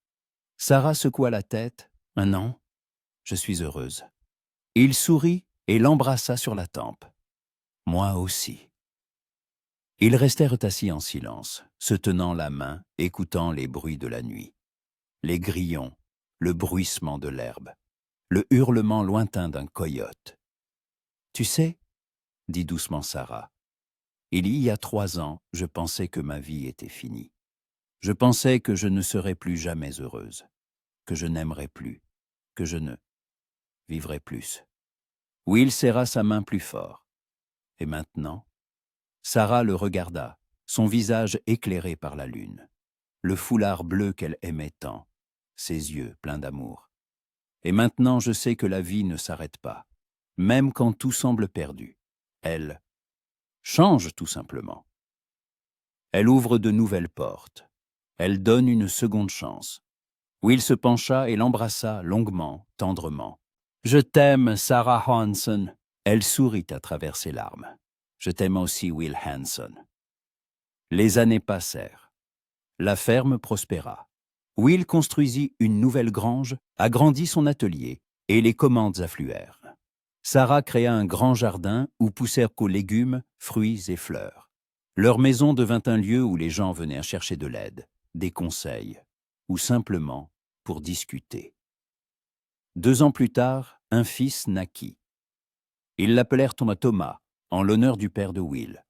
Sarah secoua la tête. « Non, je suis heureuse. » Il sourit et l'embrassa sur la tempe. « Moi aussi. » Ils restèrent assis en silence, se tenant la main, écoutant les bruits de la nuit. Les grillons, le bruissement de l'herbe, le hurlement lointain d'un coyote. « Tu sais, » dit doucement Sarah, « il y a 3 ans, je pensais que ma vie était finie. Je pensais que je ne serais plus jamais heureuse, que je n'aimerais plus, que je ne vivrais plus. » Will serra sa main plus fort. Et maintenant, Sarah le regarda, son visage éclairé par la lune, le foulard bleu qu'elle aimait tant, ses yeux pleins d'amour. Et maintenant je sais que la vie ne s'arrête pas, même quand tout semble perdu. Elle change tout simplement. Elle ouvre de nouvelles portes. Elle donne une seconde chance. Will se pencha et l'embrassa longuement, tendrement. « Je t'aime, Sarah Hanson. » Elle sourit à travers ses larmes. « Je t'aime aussi, Will Hanson. » Les années passèrent. La ferme prospéra. Will construisit une nouvelle grange, agrandit son atelier, et les commandes affluèrent. Sarah créa un grand jardin où poussèrent qu'aux légumes, fruits et fleurs. Leur maison devint un lieu où les gens venaient chercher de l'aide, des conseils, ou simplement pour discuter. 2 ans plus tard, un fils naquit. Ils l'appelèrent Thomas, en l'honneur du père de Will.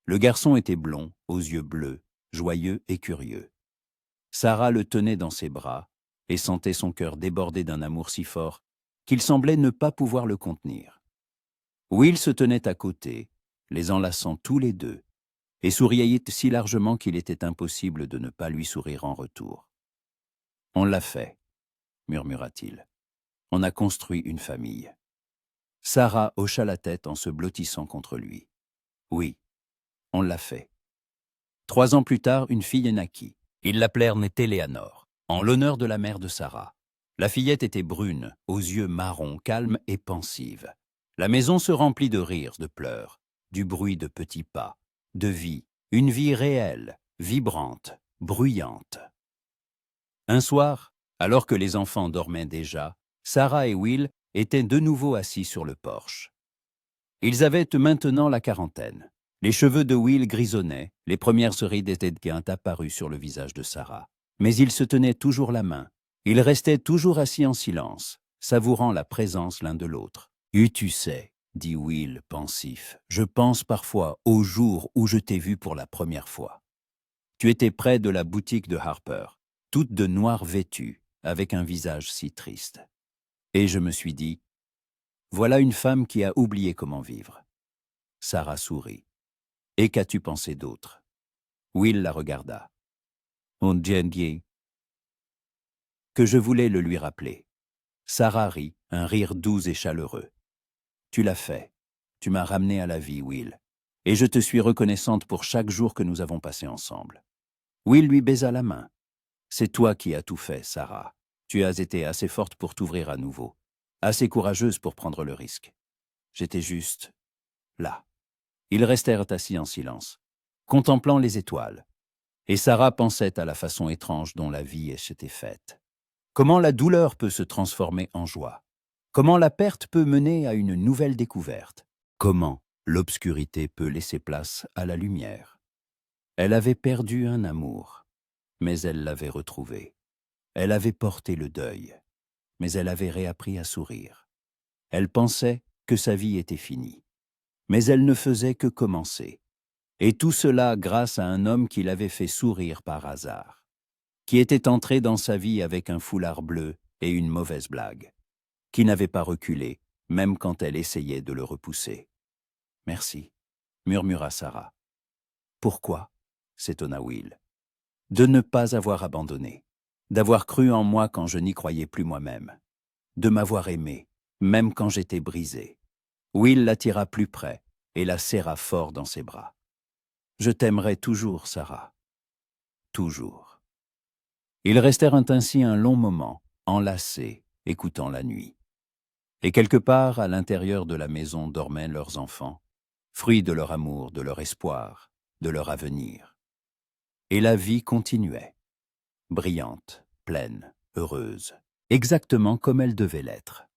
Le garçon était blond, aux yeux bleus, joyeux et curieux. Sarah le tenait dans ses bras et sentait son cœur déborder d'un amour si fort qu'il semblait ne pas pouvoir le contenir. Will se tenait à côté, les enlaçant tous les 2, et souriait si largement qu'il était impossible de ne pas lui sourire en retour. « On l'a fait, » murmura-t-il. « On a construit une famille. » Sarah hocha la tête en se blottissant contre lui. « Oui, on l'a fait. » 3 ans plus tard, une fille naquit. Ils l'appelèrent Téléanor, en l'honneur de la mère de Sarah. La fillette était brune, aux yeux marrons, calme et pensive. La maison se remplit de rires, de pleurs, du bruit de petits pas, de vie, une vie réelle, vibrante, bruyante. Un soir, alors que les enfants dormaient déjà, Sarah et Will étaient de nouveau assis sur le porche. Ils avaient maintenant la quarantaine. Les cheveux de Will grisonnaient, les premières rides étaient apparues sur le visage de Sarah. Mais ils se tenaient toujours la main. Ils restaient toujours assis en silence, savourant la présence l'un de l'autre. « Tu sais, » dit Will pensif, « je pense parfois au jour où je t'ai vu pour la première fois. Tu étais près de la boutique de Harper, toute de noir vêtue, avec un visage si triste. Et je me suis dit, voilà une femme qui a oublié comment vivre. » Sarah sourit. « Et qu'as-tu pensé d'autre ?» Will la regarda. « On dit que je voulais le lui rappeler. » Sarah rit, un rire doux et chaleureux. « Tu l'as fait. Tu m'as ramené à la vie, Will. Et je te suis reconnaissante pour chaque jour que nous avons passé ensemble. » Will lui baisa la main. « C'est toi qui as tout fait, Sarah. Tu as été assez forte pour t'ouvrir à nouveau, assez courageuse pour prendre le risque. J'étais juste là. » Ils restèrent assis en silence, contemplant les étoiles. Et Sarah pensait à la façon étrange dont la vie s'était faite. Comment la douleur peut se transformer en joie. Comment la perte peut mener à une nouvelle découverte. Comment l'obscurité peut laisser place à la lumière. Elle avait perdu un amour, mais elle l'avait retrouvé. Elle avait porté le deuil, mais elle avait réappris à sourire. Elle pensait que sa vie était finie, mais elle ne faisait que commencer. Et tout cela grâce à un homme qui l'avait fait sourire par hasard, qui était entré dans sa vie avec un foulard bleu et une mauvaise blague, qui n'avait pas reculé, même quand elle essayait de le repousser. « Merci, » murmura Sarah. « Pourquoi ?» s'étonna Will. « De ne pas avoir abandonné, d'avoir cru en moi quand je n'y croyais plus moi-même, de m'avoir aimé, même quand j'étais brisé. » Will l'attira plus près et la serra fort dans ses bras. « Je t'aimerai toujours, Sarah. Toujours. » Ils restèrent ainsi un long moment, enlacés, écoutant la nuit. Et quelque part, à l'intérieur de la maison dormaient leurs enfants, fruits de leur amour, de leur espoir, de leur avenir. Et la vie continuait, brillante, pleine, heureuse, exactement comme elle devait l'être.